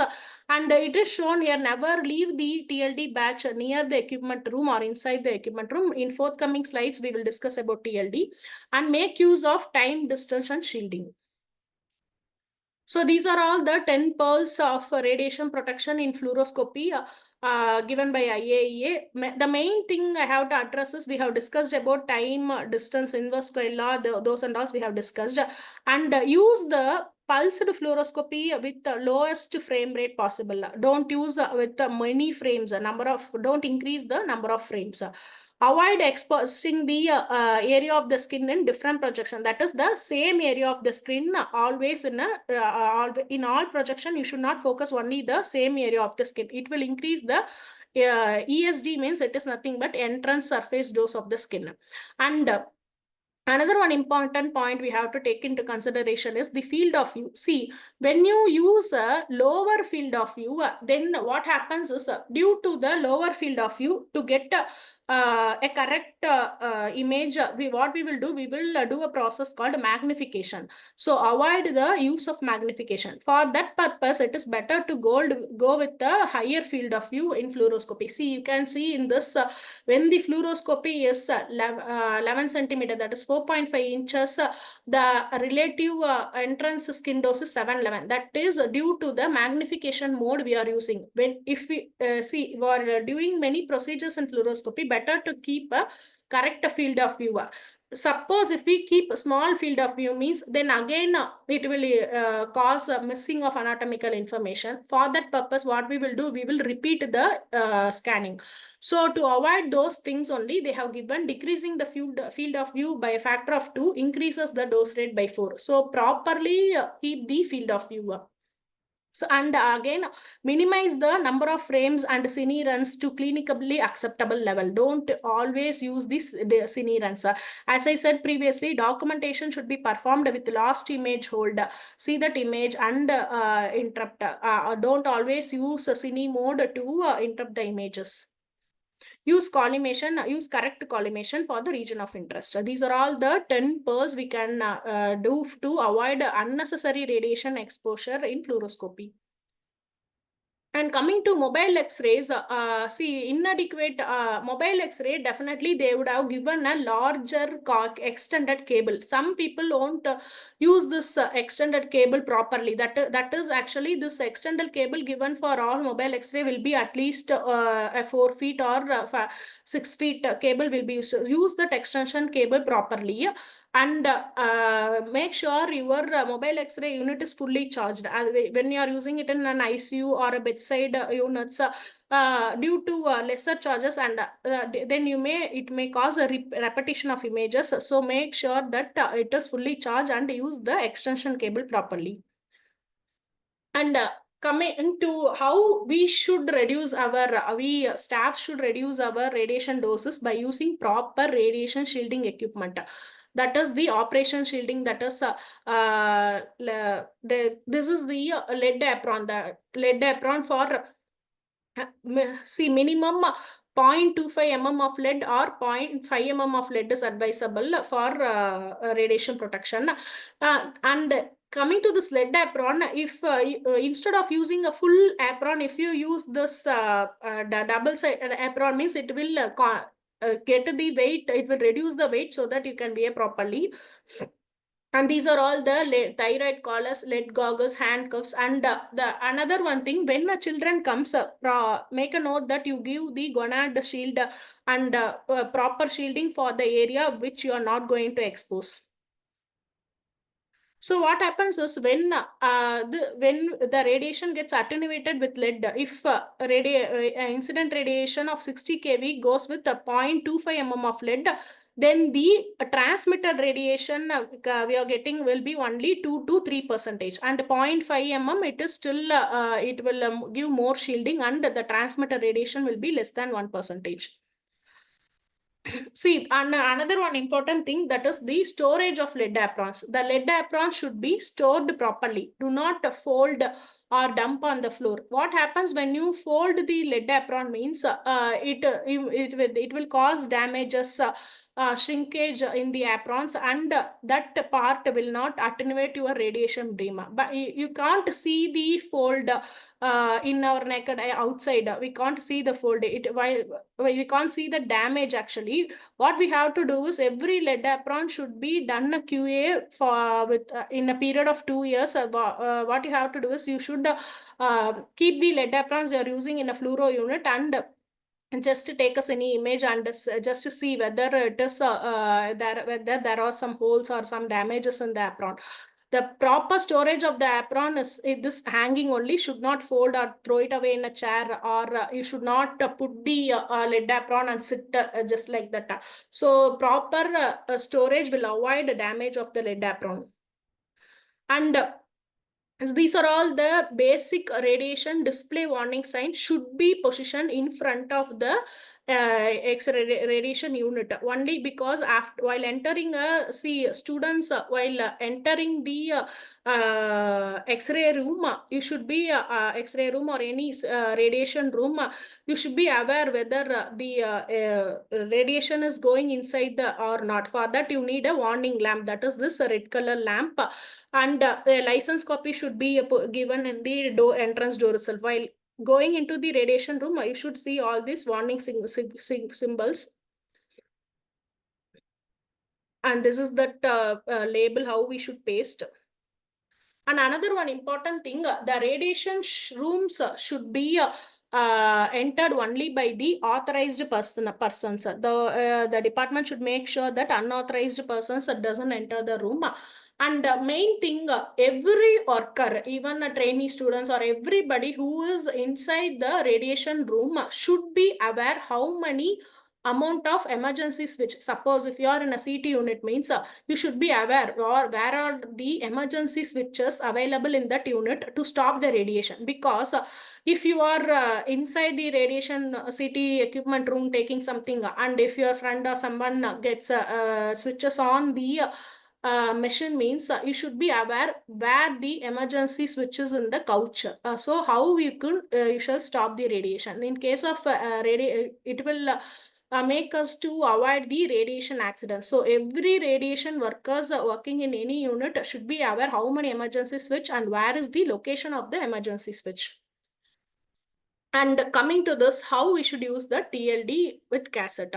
And it is shown here, never leave the TLD batch near the equipment room or inside the equipment room. In forthcoming slides, we will discuss about TLD. And make use of time, distance, and shielding. So these are all the 10 pearls of radiation protection in fluoroscopy given by IAEA. The main thing I have to address is we have discussed about time, distance, inverse square law, those and all we have discussed. And use the pulsed fluoroscopy with the lowest frame rate possible. Don't use with many frames, don't increase the number of frames. Avoid exposing the area of the skin in different projection. That is the same area of the skin always in all projection. You should not focus only the same area of the skin. It will increase the ESD, means it is nothing but entrance surface dose of the skin. And another one important point we have to take into consideration is the field of view. See, when you use a lower field of view, then what happens is due to the lower field of view, to get a correct image, what we will do, we will do a process called magnification. So avoid the use of magnification. For that purpose, it is better to go with the higher field of view in fluoroscopy. See, you can see in this, when the fluoroscopy is 11 centimeter, that is 4.5 inches, the relative entrance skin dose is 711. That is due to the magnification mode we are using. If we see, we are doing many procedures in fluoroscopy, better to keep a correct field of view. Suppose if we keep a small field of view, means then again it will cause a missing of anatomical information. For that purpose, what we will do, we will repeat the scanning. So to avoid those things only, they have given decreasing the field of view by a factor of 2 increases the dose rate by 4. So properly keep the field of view. So, and again, minimize the number of frames and cine runs to clinically acceptable level. Don't always use this cine runs. As I said previously, documentation should be performed with last image hold. See that image and interrupt. Don't always use cine mode to interrupt the images. Use collimation, use correct collimation for the region of interest. These are all the 10 pearls we can do to avoid unnecessary radiation exposure in fluoroscopy. And coming to mobile X-rays, see, inadequate mobile X-ray, definitely they would have given a larger extended cable. Some people won't use this extended cable properly. That is actually this extended cable given for all mobile X-ray will be at least a 4 feet or 6 feet cable will be used. Use that extension cable properly. And make sure your mobile X-ray unit is fully charged. When you are using it in an ICU or a bedside units, due to lesser charges, and then it may cause a repetition of images. So make sure that it is fully charged and use the extension cable properly. And coming to how we should reduce our, we staff should reduce our radiation doses by using proper radiation shielding equipment. That is the operation shielding. That is this is the lead apron. The lead apron for see minimum 0.25 mm of lead or 0.5 mm of lead is advisable for radiation protection. And coming to this lead apron, if instead of using a full apron, if you use this double side apron, means it will get the weight, it will reduce the weight so that you can wear properly. And these are all the thyroid collars, lead goggles, handcuffs, and the another one thing, when a children comes, make a note that you give the gonad shield and proper shielding for the area which you are not going to expose. So what happens is when the radiation gets attenuated with lead, if incident radiation of 60 kV goes with a 0.25 mm of lead, then the transmitted radiation we are getting will be only 2 to 3%, and 0.5 mm it is still it will give more shielding, and the transmitted radiation will be less than 1%. See, and another one important thing, that is the storage of lead aprons. The lead aprons should be stored properly. Do not fold or dump on the floor. What happens when you fold the lead apron means it will cause damages, shrinkage in the aprons, and that part will not attenuate your radiation beam. But you can't see the fold in our naked eye outside. We can't see the fold. While we can't see the damage actually. What we have to do is every lead apron should be done a QA for with in a period of 2 years. What you have to do is you should keep the lead aprons you are using in a fluoro unit, and just to take us any image and just to see whether it is whether there are some holes or some damages in the apron. The proper storage of the apron is this hanging only, should not fold or throw it away in a chair, or you should not put the lead apron and sit just like that. So proper storage will avoid the damage of the lead apron. And these are all the basic radiation display warning signs should be positioned in front of the X-ray radiation unit, only because after while entering see students while entering the X-ray room, you should be X-ray room or any radiation room, you should be aware whether the radiation is going inside the or not. For that you need a warning lamp, that is this red color lamp, and a license copy should be given in the entrance door itself. While going into the radiation room, you should see all these warning symbols. And this is that label how we should paste. And another one important thing, the radiation rooms should be entered only by the authorized persons. The department should make sure that unauthorized persons doesn't enter the room. And main thing, every worker, even trainee students or everybody who is inside the radiation room should be aware how many amount of emergency switch. Suppose if you are in a CT unit means you should be aware or where are the emergency switches available in that unit to stop the radiation. Because if you are inside the radiation CT equipment room taking something, and if your friend or someone gets switches on the machine means you should be aware where the emergency switch is in the couch. So how you shall stop the radiation. In case of it will make us to avoid the radiation accidents. So every radiation workers working in any unit should be aware how many emergency switch and where is the location of the emergency switch. And coming to this, how we should use the TLD with cassette.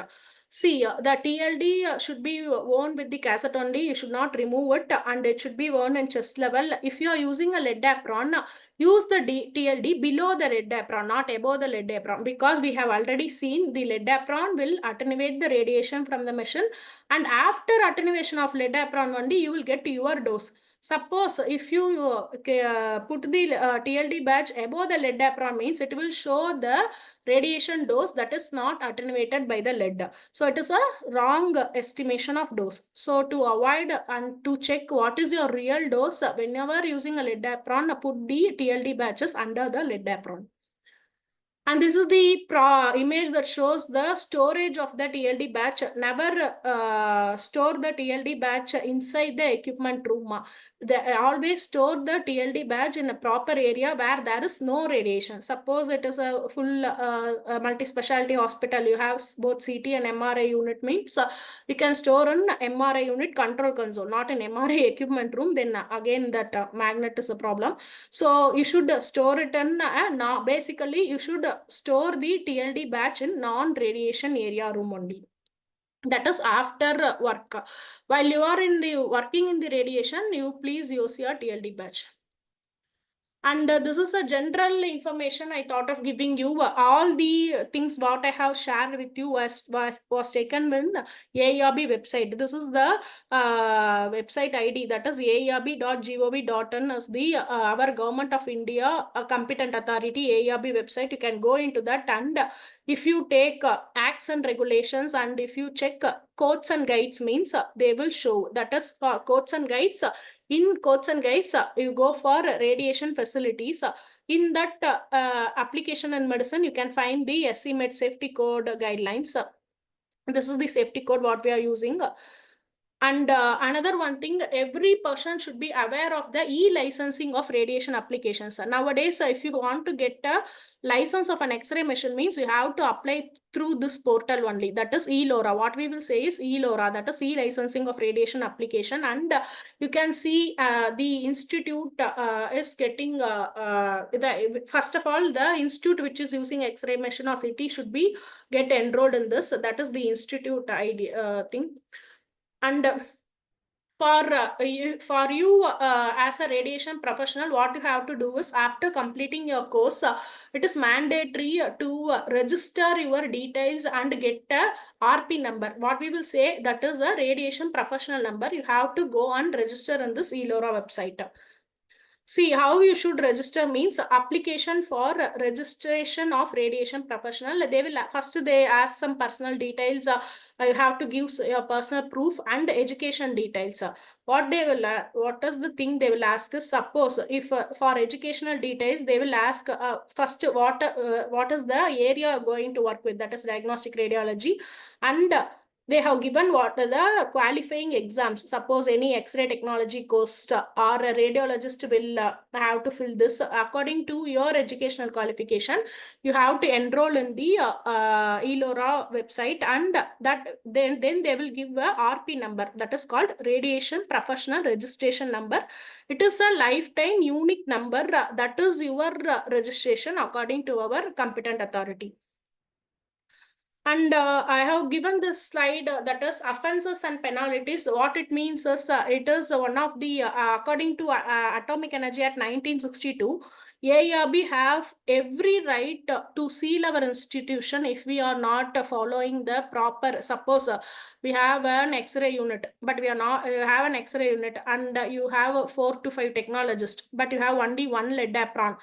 See, the TLD should be worn with the cassette only. You should not remove it, and it should be worn in chest level. If you are using a lead apron, use the TLD below the lead apron, not above the lead apron, because we have already seen the lead apron will attenuate the radiation from the machine, and after attenuation of lead apron only you will get your dose. Suppose if you put the TLD badge above the lead apron means it will show the radiation dose that is not attenuated by the lead. So it is a wrong estimation of dose. So to avoid and to check what is your real dose, whenever using a lead apron, put the TLD badges under the lead apron. And this is the image that shows the storage of the TLD batch. Never store the TLD batch inside the equipment room. They always store the TLD batch in a proper area where there is no radiation. Suppose it is a full multi-specialty hospital. You have both CT and MRI unit means you can store in MRI unit control console, not in MRI equipment room. Then again that magnet is a problem. So you should store it in now. Basically, you should store the TLD batch in non-radiation area room only. That is after work. While you are in the working in the radiation, you please use your TLD batch. And this is a general information I thought of giving you. All the things what I have shared with you was taken in AERB website. This is the website ID, that is aerb.gov.in is the our Government of India competent authority AERB website. You can go into that, and if you take acts and regulations and if you check codes and guides means they will show. That is for codes and guides. In codes and guides, you go for radiation facilities. In that application and medicine, you can find the SC Med safety code guidelines. This is the safety code what we are using. And another one thing, every person should be aware of the e-licensing of radiation applications. Nowadays, if you want to get a license of an X-ray machine means you have to apply through this portal only. That is e-LORA. What we will say is e-LORA, that is e-licensing of radiation application. And you can see the institute is getting, first of all, the institute which is using X-ray machine or CT should be get enrolled in this. That is the institute idea thing. And for you as a radiation professional, what you have to do is after completing your course, it is mandatory to register your details and get a RP number. What we will say, that is a radiation professional number. You have to go and register in this eLORA website. See, how you should register means application for registration of radiation professional. They will first they ask some personal details. You have to give your personal proof and education details. What is the thing they will ask is, suppose if for educational details they will ask first what is the area you're going to work with, that is diagnostic radiology, and they have given what are the qualifying exams. Suppose any X-ray technology course or a radiologist will have to fill this according to your educational qualification. You have to enroll in the eLORA website, and that then they will give a RP number, that is called Radiation Professional Registration Number. It is a lifetime unique number. That is your registration according to our competent authority. And I have given this slide that is offenses and penalties. What it means is it is one of the, according to Atomic Energy Act 1962, AERB have every right to seal our institution if we are not following the proper, suppose we have an X-ray unit, but we are not, you have an X-ray unit and you have 4 to 5 technologists, but you have only one lead apron.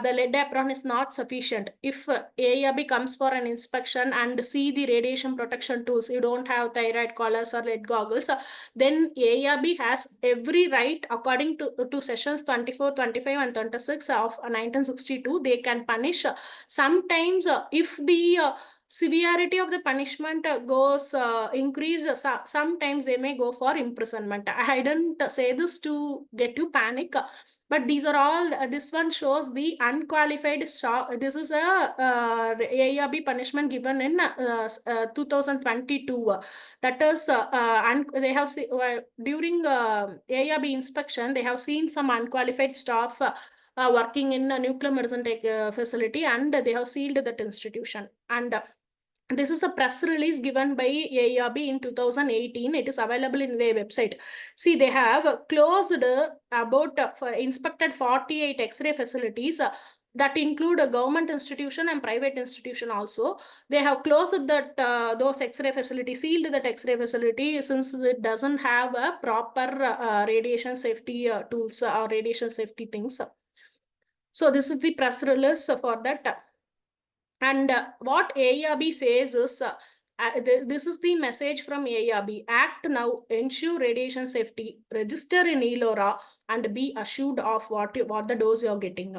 the lead apron is not sufficient. If AARB comes for an inspection and see the radiation protection tools, you don't have thyroid collars or lead goggles, then AARB has every right, according to sessions 24, 25 and 26 of 1962, they can punish. Sometimes if the severity of the punishment goes increase, sometimes they may go for imprisonment. I didn't say this to get you panic, but these are all, this one shows the unqualified this is a AARB punishment given in 2022. That is they have during AARB inspection, they have seen some unqualified staff working in a nuclear medicine facility, and they have sealed that institution. And this is a press release given by AARB in 2018. It is available in their website. See, they have closed about inspected 48 X-ray facilities that include a government institution and private institution also. They have closed that those X-ray facilities, sealed that X-ray facility, since it doesn't have a proper radiation safety tools or radiation safety things. So this is the press release for that. And what AARB says is, this is the message from AARB: act now, ensure radiation safety, register in ELORA, and be assured of what the dose you're getting.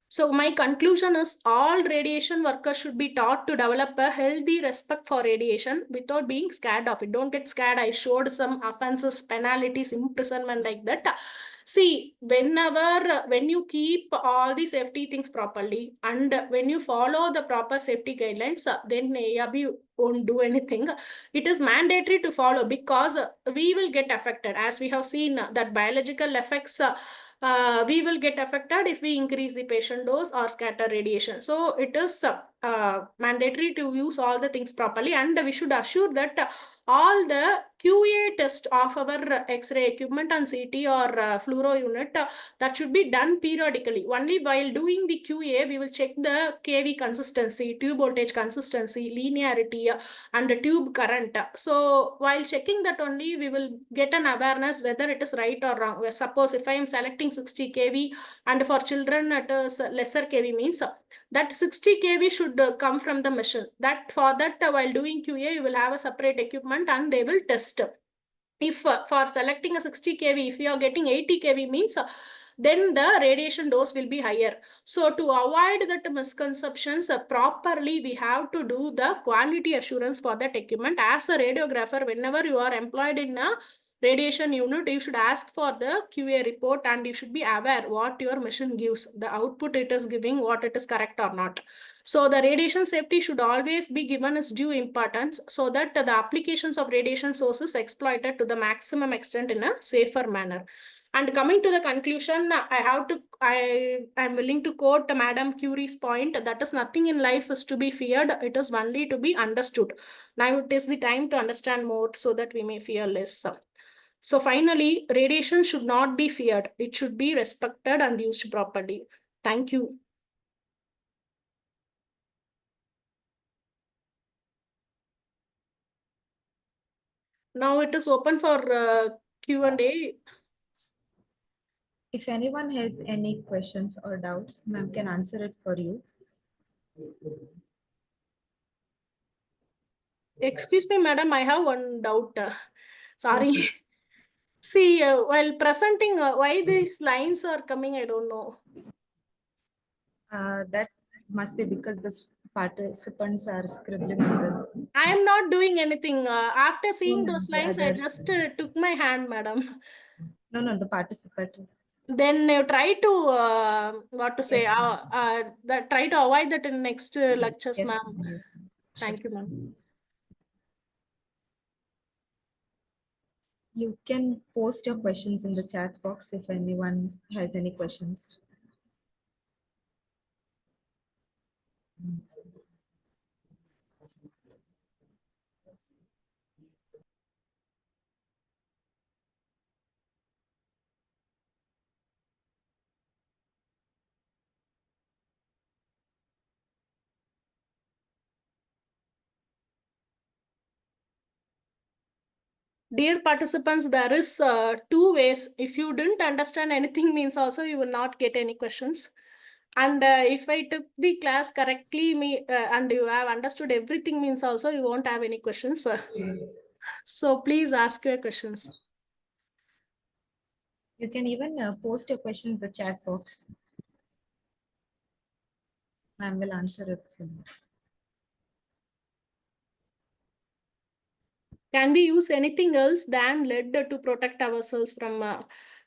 So my conclusion is, all radiation workers should be taught to develop a healthy respect for radiation without being scared of it. Don't get scared. I showed some offenses, penalties, imprisonment like that. See, when you keep all the safety things properly and when you follow the proper safety guidelines, then AARB won't do anything. It is mandatory to follow, because we will get affected. As we have seen, that biological effects we will get affected if we increase the patient dose or scatter radiation. So it is mandatory to use all the things properly, and we should assure that all the QA test of our X-ray equipment and CT or fluoro unit, that should be done periodically. Only while doing the QA, we will check the KV consistency, tube voltage consistency, linearity, and the tube current. So while checking that only, we will get an awareness whether it is right or wrong. Suppose if I am selecting 60 kV and for children it is lesser kV, means that 60 kV should come from the machine. That for that, while doing QA, you will have a separate equipment and they will test. If for selecting a 60 kV, if you are getting 80 kV, means then the radiation dose will be higher. So to avoid that misconceptions, properly we have to do the quality assurance for that equipment. As a radiographer, whenever you are employed in a radiation unit, you should ask for the QA report, and you should be aware what your machine gives, the output it is giving, what it is correct or not. So the radiation safety should always be given its due importance, so that the applications of radiation sources exploited to the maximum extent in a safer manner. And coming to the conclusion, I am willing to quote Madam Curie's point, that is, nothing in life is to be feared, it is only to be understood. Now it is the time to understand more so that we may fear less. So finally, radiation should not be feared. It should be respected and used properly. Thank you. Now it is open for Q&A. If anyone has any questions or doubts, ma'am can answer it for you. Excuse me, madam, I have one doubt. Sorry. Yes, See, while presenting, why these lines are coming, I don't know. that must be because the participants are scribbling on the. I am not doing anything. After seeing No, those the lines, I other. just took my hand, madam. No, the participant. Then try to, what to say, Yes, try to avoid that in next lectures, yes, ma'am. yes. Sure. Thank you, ma'am. You can post your questions in the chat box if anyone has any questions. Dear participants, there is two ways. If you didn't understand anything, means also you will not get any questions. And if I took the class correctly, and you have understood everything means also you won't have any questions. So please ask your questions. You can even post your question in the chat box. Ma'am will answer it. Can we use anything else than lead to protect ourselves from?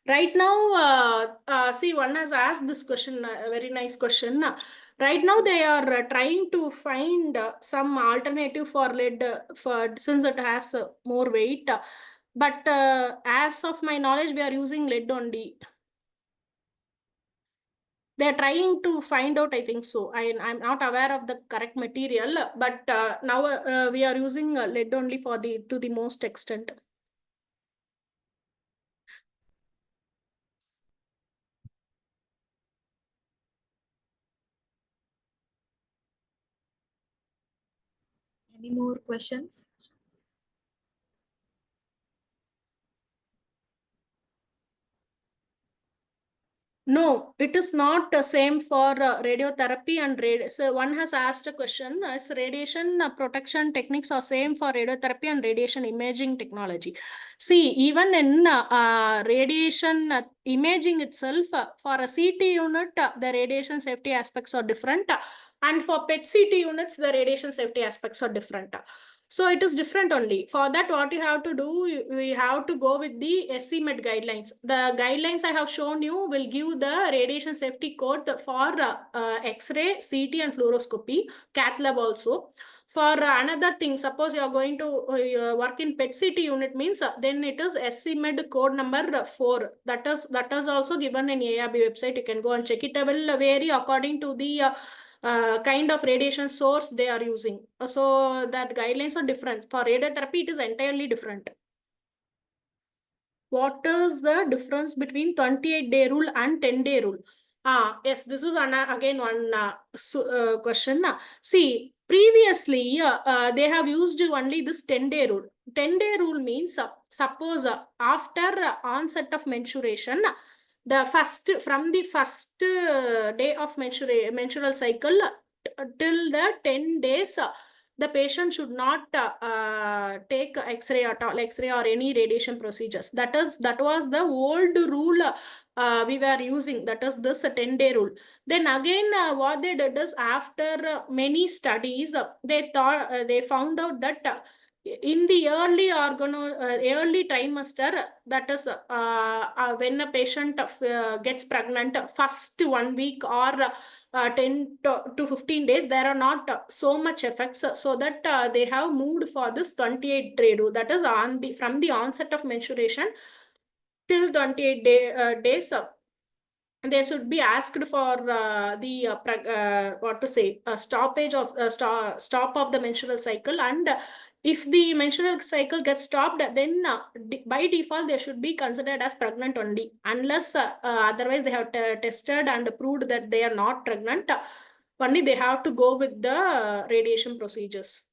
Right now, see, one has asked this question, a very nice question. Right now, they are trying to find some alternative for lead, for since it has more weight. But as of my knowledge, we are using lead only. They are trying to find out, I think so. I'm not aware of the correct material, but now we are using lead only for the to the most extent. Any more questions? No, it is not the same for radiotherapy and so one has asked a question: is radiation protection techniques are same for radiotherapy and radiation imaging technology? See, even in radiation imaging itself, for a CT unit, the radiation safety aspects are different, and for PET CT units, the radiation safety aspects are different. So it is different only. For that, what you have to do, we have to go with the SCMED guidelines. The guidelines I have shown you will give the radiation safety code for X-ray, CT, and fluoroscopy, cath lab also. For another thing, suppose you are going to work in PET CT unit means, then it is SCMED code number 4. That is also given in ARB website. You can go and check it. It will vary according to the kind of radiation source they are using. So that guidelines are different. For radiotherapy, it is entirely different. What is the difference between 28-day rule and 10-day rule? Yes, this is again one question. See, previously they have used only this 10-day rule. 10-day rule means suppose after onset of menstruation, the first from the first day of menstrual cycle till the 10 days, the patient should not take X-ray at all, X-ray or any radiation procedures. That was the old rule we were using. That is this 10-day rule. Then again, what they did is after many studies, they found out that in the early trimester, that is when a patient gets pregnant, first 1 week or 10 to 15 days, there are not so much effects, so that they have moved for this 28-day rule. That is from the onset of menstruation till 28 days. They should be asked for the what to say, stoppage of stop of the menstrual cycle, and if the menstrual cycle gets stopped, then by default they should be considered as pregnant only, unless otherwise they have tested and proved that they are not pregnant. Only they have to go with the radiation procedures.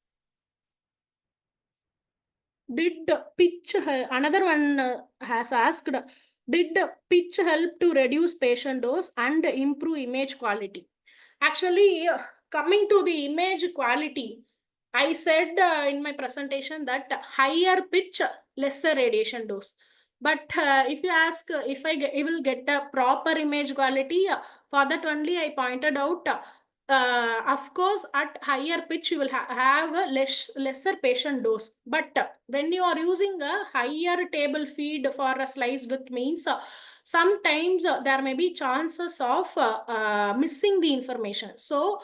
Did pitch another one has asked, did pitch help to reduce patient dose and improve image quality? Actually, coming to the image quality, I said in my presentation that higher pitch, lesser radiation dose. But if you ask if I will get a proper image quality, for that only I pointed out. Of course, at higher pitch, you will have a lesser patient dose. But when you are using a higher table feed for a slice width means, sometimes there may be chances of missing the information. So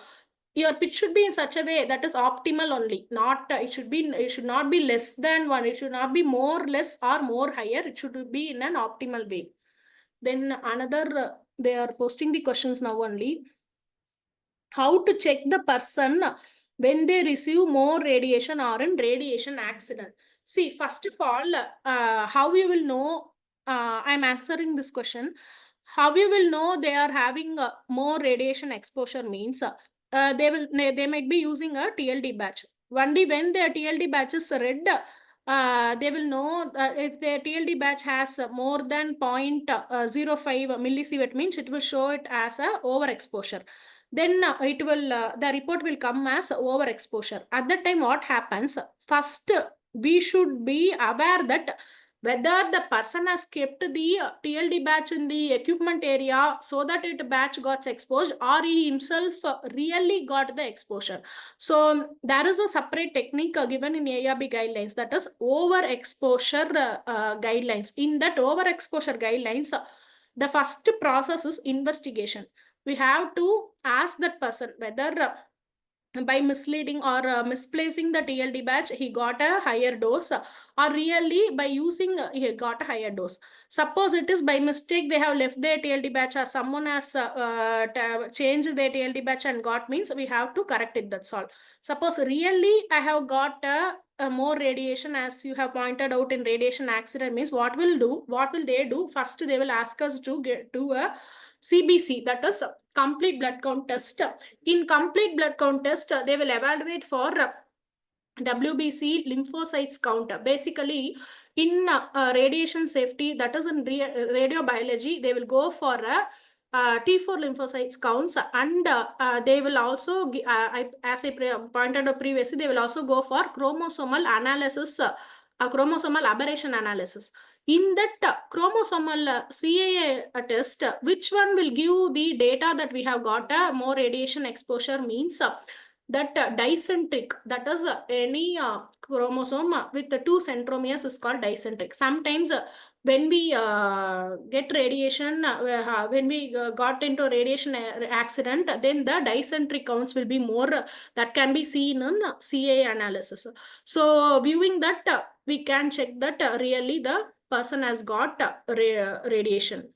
your pitch should be in such a way that is optimal only. Not it should not be less than one. It should not be more less or more higher. It should be in an optimal way. Then another they are posting the questions now only. How to check the person when they receive more radiation or in radiation accident? See, first of all, how you will know? I'm answering this question. How you will know they are having more radiation exposure means, they might be using a TLD batch. Only when their TLD batch is red, they will know if the TLD batch has more than 0.05 millisievert, means it will show it as a overexposure. Then the report will come as overexposure. At that time, what happens? First, we should be aware that whether the person has kept the TLD batch in the equipment area so that it batch got exposed, or he himself really got the exposure. So there is a separate technique given in ARB guidelines, that is overexposure guidelines. In that overexposure guidelines, the first process is investigation. We have to ask that person whether by misleading or misplacing the TLD batch, he got a higher dose, or really by using, he got a higher dose. Suppose it is by mistake they have left their TLD batch, or someone has changed their TLD batch and got, means we have to correct it, that's all. Suppose really I have got a more radiation, as you have pointed out in radiation accident, means what will they do? First they will ask us to do a CBC, that is complete blood count test. In complete blood count test, they will evaluate for WBC lymphocytes count. Basically, in radiation safety, that is in radiobiology, they will go for a T4 lymphocytes counts, and they will also, as I pointed out previously, they will also go for chromosomal analysis, chromosomal aberration analysis. In that chromosomal CAA test, which one will give the data that we have got more radiation exposure, means that dicentric, that is any chromosome with the two centromeres is called dicentric. Sometimes when we get radiation, when we got into radiation accident, then the dicentric counts will be more, that can be seen in CA analysis. So viewing that, we can check that really the person has got radiation.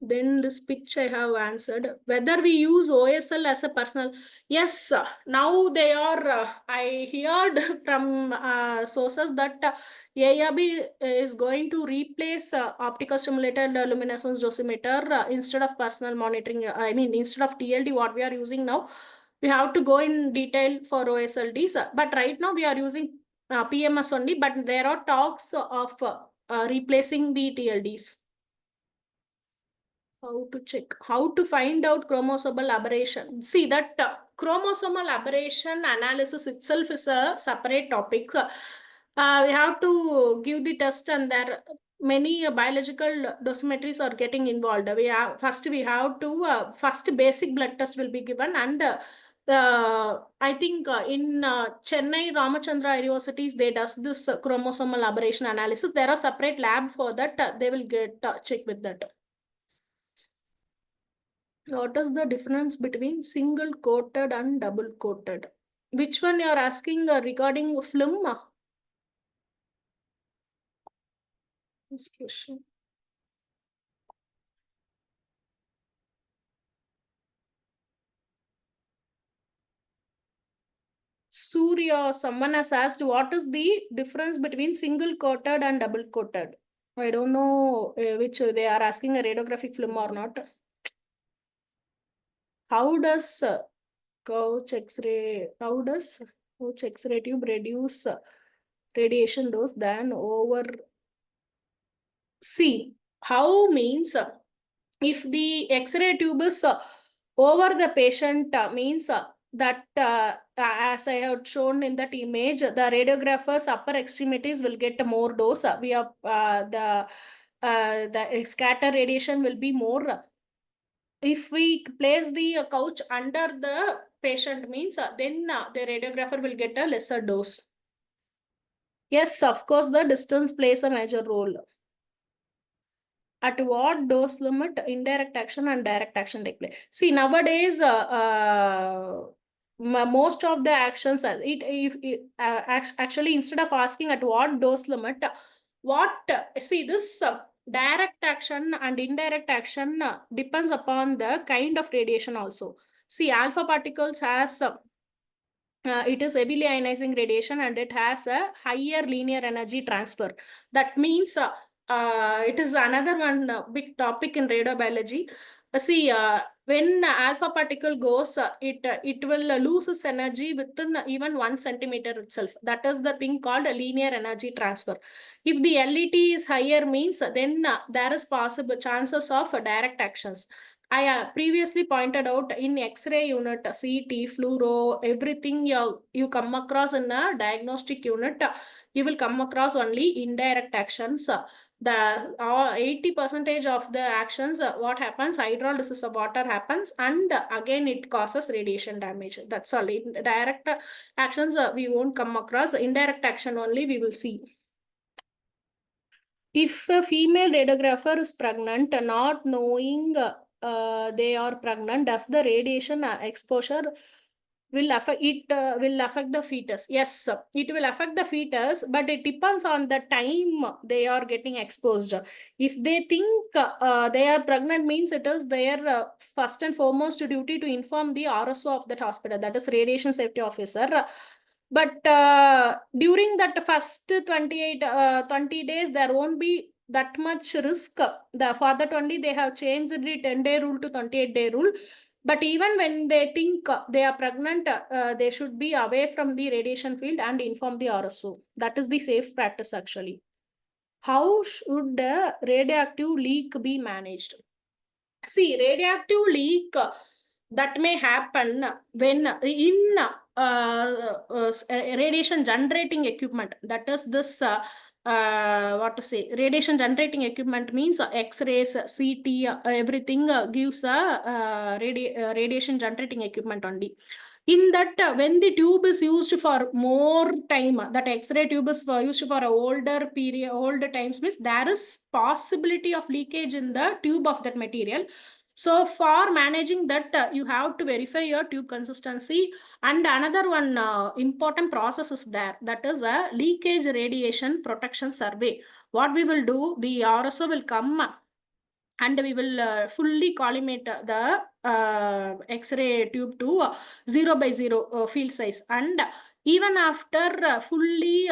Then this pitch I have answered. Whether we use OSL as a personal, yes, now they are, I heard from sources that ARB is going to replace optical stimulated luminescence dosimeter instead of personal monitoring. I mean, instead of TLD, what we are using now, we have to go in detail for OSLDs. But right now we are using PMS only, but there are talks of replacing the TLDs. How to check? How to find out chromosomal aberration? See that chromosomal aberration analysis itself is a separate topic. We have to give the test, and there many biological dosimetries are getting involved. We have to first basic blood test will be given, and I think in Chennai Ramachandra universities they does this chromosomal aberration analysis. There are separate lab for that. They will get check with that. What is the difference between single coated and double coated? Which one you are asking regarding film? This question. Surya, someone has asked what is the difference between single coated and double coated? I don't know which they are asking, a radiographic film or not. How does couch X-ray? How does couch X-ray tube reduce radiation dose than over? See, how means if the X-ray tube is over the patient, means that as I have shown in that image, the radiographer's upper extremities will get more dose. We have the scatter radiation will be more. If we place the couch under the patient, means then the radiographer will get a lesser dose. Yes, of course, the distance plays a major role. At what dose limit indirect action and direct action take place? See, nowadays, most of the actions, actually, instead of asking at what dose limit, see, this direct action and indirect action depends upon the kind of radiation also. See, alpha particles has it is heavily ionizing radiation, and it has a higher linear energy transfer. That means it is another one big topic in radiobiology. See, When alpha particle goes, it will lose its energy within even 1 centimeter itself. That is the thing called a linear energy transfer. If the LET is higher means, then there is possible chances of direct actions. I previously pointed out in X-ray unit, CT, fluoro, everything you come across in a diagnostic unit, you will come across only indirect actions. The 80% of the actions, what happens, hydrolysis of water happens, and again it causes radiation damage. That's all. In direct actions, we won't come across. Indirect action only we will see. If a female radiographer is pregnant, not knowing they are pregnant, does the radiation exposure will affect it, will affect the fetus? Yes, it will affect the fetus, but it depends on the time they are getting exposed. If they think they are pregnant means, it is their first and foremost duty to inform the RSO of that hospital, that is radiation safety officer. But during that first 20 days, there won't be that much risk. For that only they have changed the 10-day rule to 28-day rule. But even when they think they are pregnant, they should be away from the radiation field and inform the RSO. That is the safe practice actually. How should a radioactive leak be managed? See, radioactive leak that may happen when in radiation generating equipment. That is this, what to say, radiation generating equipment means X-rays, CT, everything gives radiation generating equipment only. In that, when the tube is used for more time, that X-ray tube is used for a older period, older times means there is possibility of leakage in the tube of that material. So for managing that, you have to verify your tube consistency. And another one important process is there, that is a leakage radiation protection survey. What we will do, the RSO will come and we will fully collimate the X-ray tube to 0 by 0 field size. And even after fully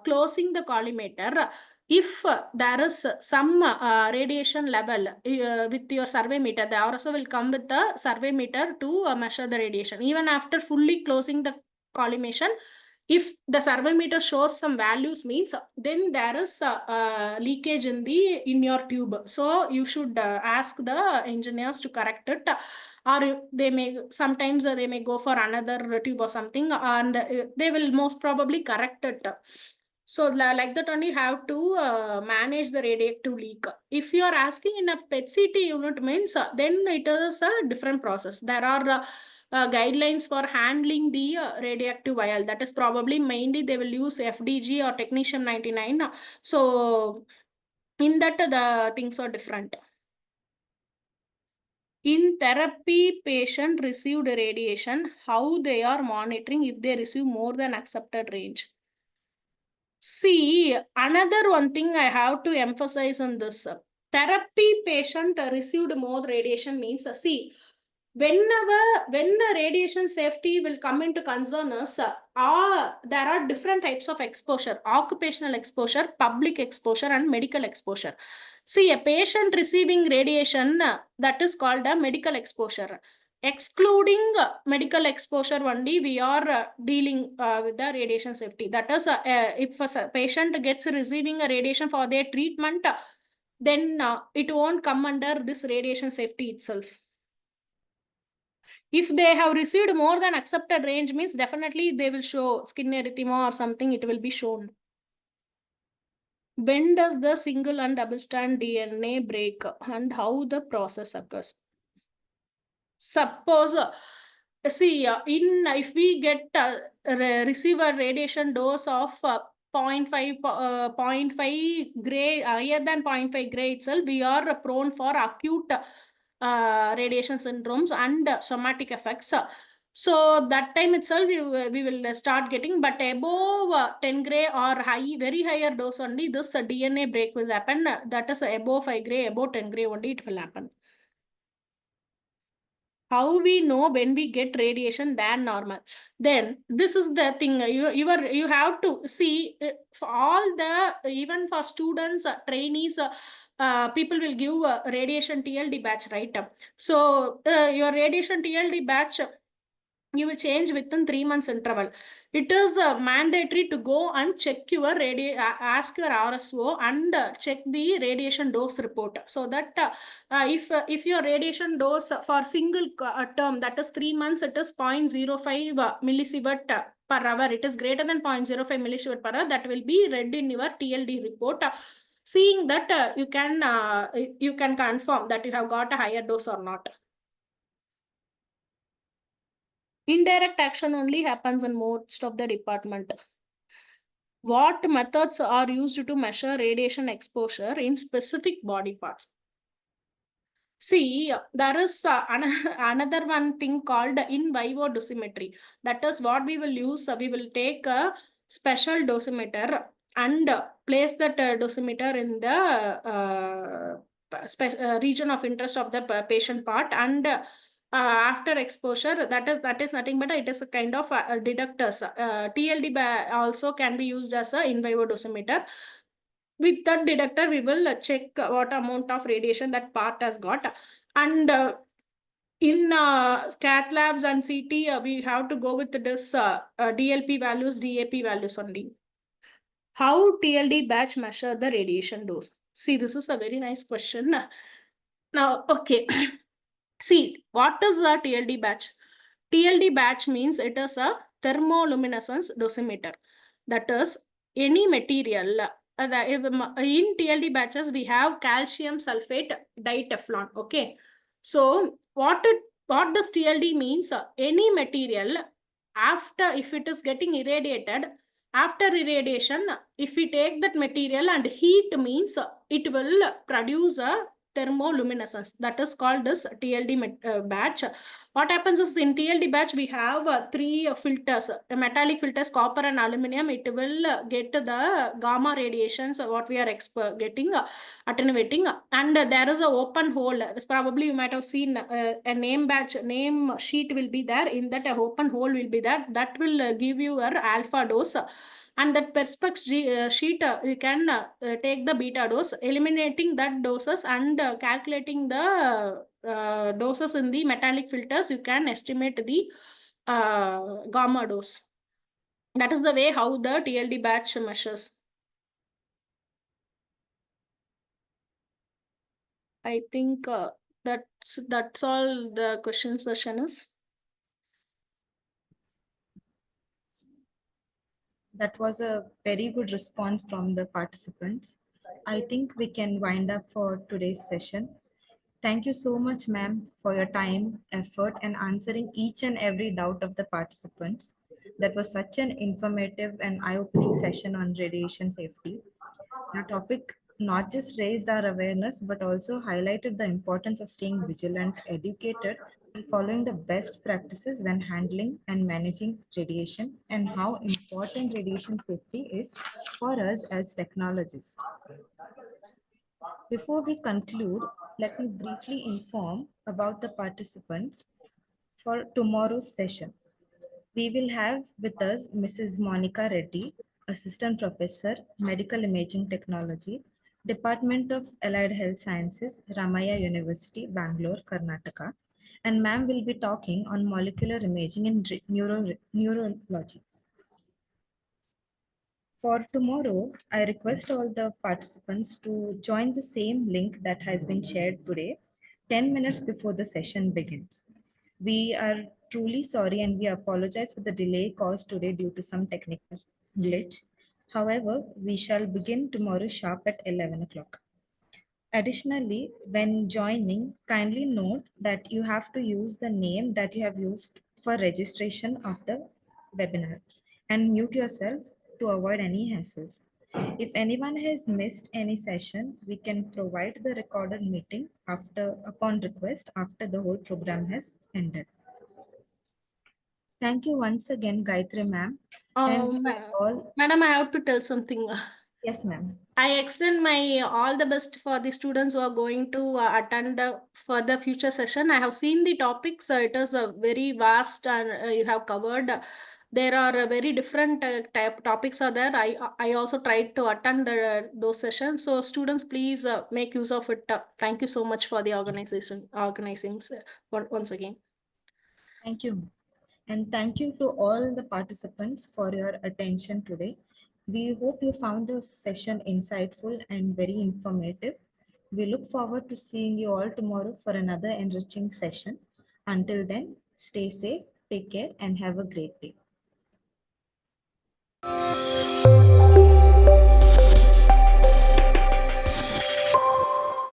closing the collimator, if there is some radiation level with your survey meter, the RSO will come with the survey meter to measure the radiation. Even after fully closing the collimation, if the survey meter shows some values means, then there is leakage in your tube. So you should ask the engineers to correct it, or they may sometimes they may go for another tube or something, and they will most probably correct it. So like that only have to manage the radioactive leak. If you are asking in a PET-CT unit means, then it is a different process. There are guidelines for handling the radioactive vial. That is probably mainly they will use FDG or technetium 99. So in that the things are different. In therapy, patient received radiation, how they are monitoring if they receive more than accepted range? See, another one thing I have to emphasize on this. Therapy patient received more radiation means, see, when the radiation safety will come into concern is, there are different types of exposure: occupational exposure, public exposure, and medical exposure. See, a patient receiving radiation, that is called a medical exposure. Excluding medical exposure only, we are dealing with the radiation safety. That is, if a patient gets receiving a radiation for their treatment, then it won't come under this radiation safety itself. If they have received more than accepted range means, definitely they will show skin erythema or something, it will be shown. When does the single and double strand DNA break and how the process occurs? Suppose, see, if we get receive a radiation dose of 0.5 gray, higher than 0.5 gray itself, we are prone for acute radiation syndromes and somatic effects. So that time itself we will start getting, but above 10 gray or very higher dose only, this DNA break will happen. That is above 5 gray, above 10 gray only it will happen. How we know when we get radiation than normal? Then this is the thing, you have to see, for all the, even for students, trainees, people will give radiation TLD batch, right? So your radiation TLD batch, you will change within 3 months interval. It is mandatory to go and check your ask your RSO and check the radiation dose report, so that if your radiation dose for single term, that is 3 months, it is 0.05 millisievert per hour, it is greater than 0.05 millisievert per hour, that will be read in your TLD report. Seeing that you can confirm that you have got a higher dose or not. Indirect action only happens in most of the department. What methods are used to measure radiation exposure in specific body parts? See, there is another one thing called in vivo dosimetry. That is what we will use. We will take a special dosimeter and place that dosimeter in the region of interest of the patient part, and after exposure, that is nothing but it is a kind of detectors. TLD also can be used as a in vivo dosimeter. With that detector, we will check what amount of radiation that part has got. And in cath labs and CT, we have to go with this DLP values, DAP values only. How TLD batch measure the radiation dose? See, this is a very nice question. Now, okay. See, what is a TLD batch? TLD batch means it is a thermoluminescence dosimeter. That is, any material. In TLD batches, we have calcium sulfate diteflon. Okay. So, what does TLD means? Any material, after, if it is getting irradiated, after irradiation, if we take that material and heat, means it will produce a thermoluminescence, that is called as TLD batch. What happens is, in TLD batch, we have three filters, metallic filters, copper and aluminum. It will get the gamma radiations, what we are getting, attenuating. And there is an open hole. Probably you might have seen a name sheet will be there. In that, a open hole will be there. That will give you your alpha dose. And that perspex sheet, you can take the beta dose, eliminating that doses and calculating the doses in the metallic filters. You can estimate the gamma dose. That is the way how the TLD batch measures. I think that's all the question session is. That was a very good response from the participants. I think we can wind up for today's session. Thank you so much, ma'am, for your time, effort, and answering each and every doubt of the participants. That was such an informative and eye-opening session on radiation safety. Your topic not just raised our awareness, but also highlighted the importance of staying vigilant, educated, and following the best practices when handling and managing radiation, and how important radiation safety is for us as technologists. Before we conclude, let me briefly inform about the participants for tomorrow's session. We will have with us Mrs. Monica Reddy, Assistant Professor, Medical Imaging Technology, Department of Allied Health Sciences, Ramaya University, Bangalore, Karnataka. And ma'am will be talking on molecular imaging and neurology. For tomorrow, I request all the participants to join the same link that has been shared today, 10 minutes before the session begins. We are truly sorry and we apologize for the delay caused today due to some technical glitch. However, we shall begin tomorrow sharp at 11 o'clock. Additionally, when joining, kindly note that you have to use the name that you have used for registration of the webinar and mute yourself to avoid any hassles. If anyone has missed any session, we can provide the recorded meeting upon request after the whole program has ended. Thank you once again, Gayatri ma'am. And for all, Madam, I have to tell something. yes, ma'am. I extend my all the best for the students who are going to attend for the future session. I have seen the topics. It is very vast and you have covered there are very different type topics are there. I also tried to attend those sessions. So students, please make use of it. Thank you so much for the organizing once again. Thank you. And thank you to all the participants for your attention today. We hope you found the session insightful and very informative. We look forward to seeing you all tomorrow for another enriching session. Until then, stay safe, take care, and have a great day.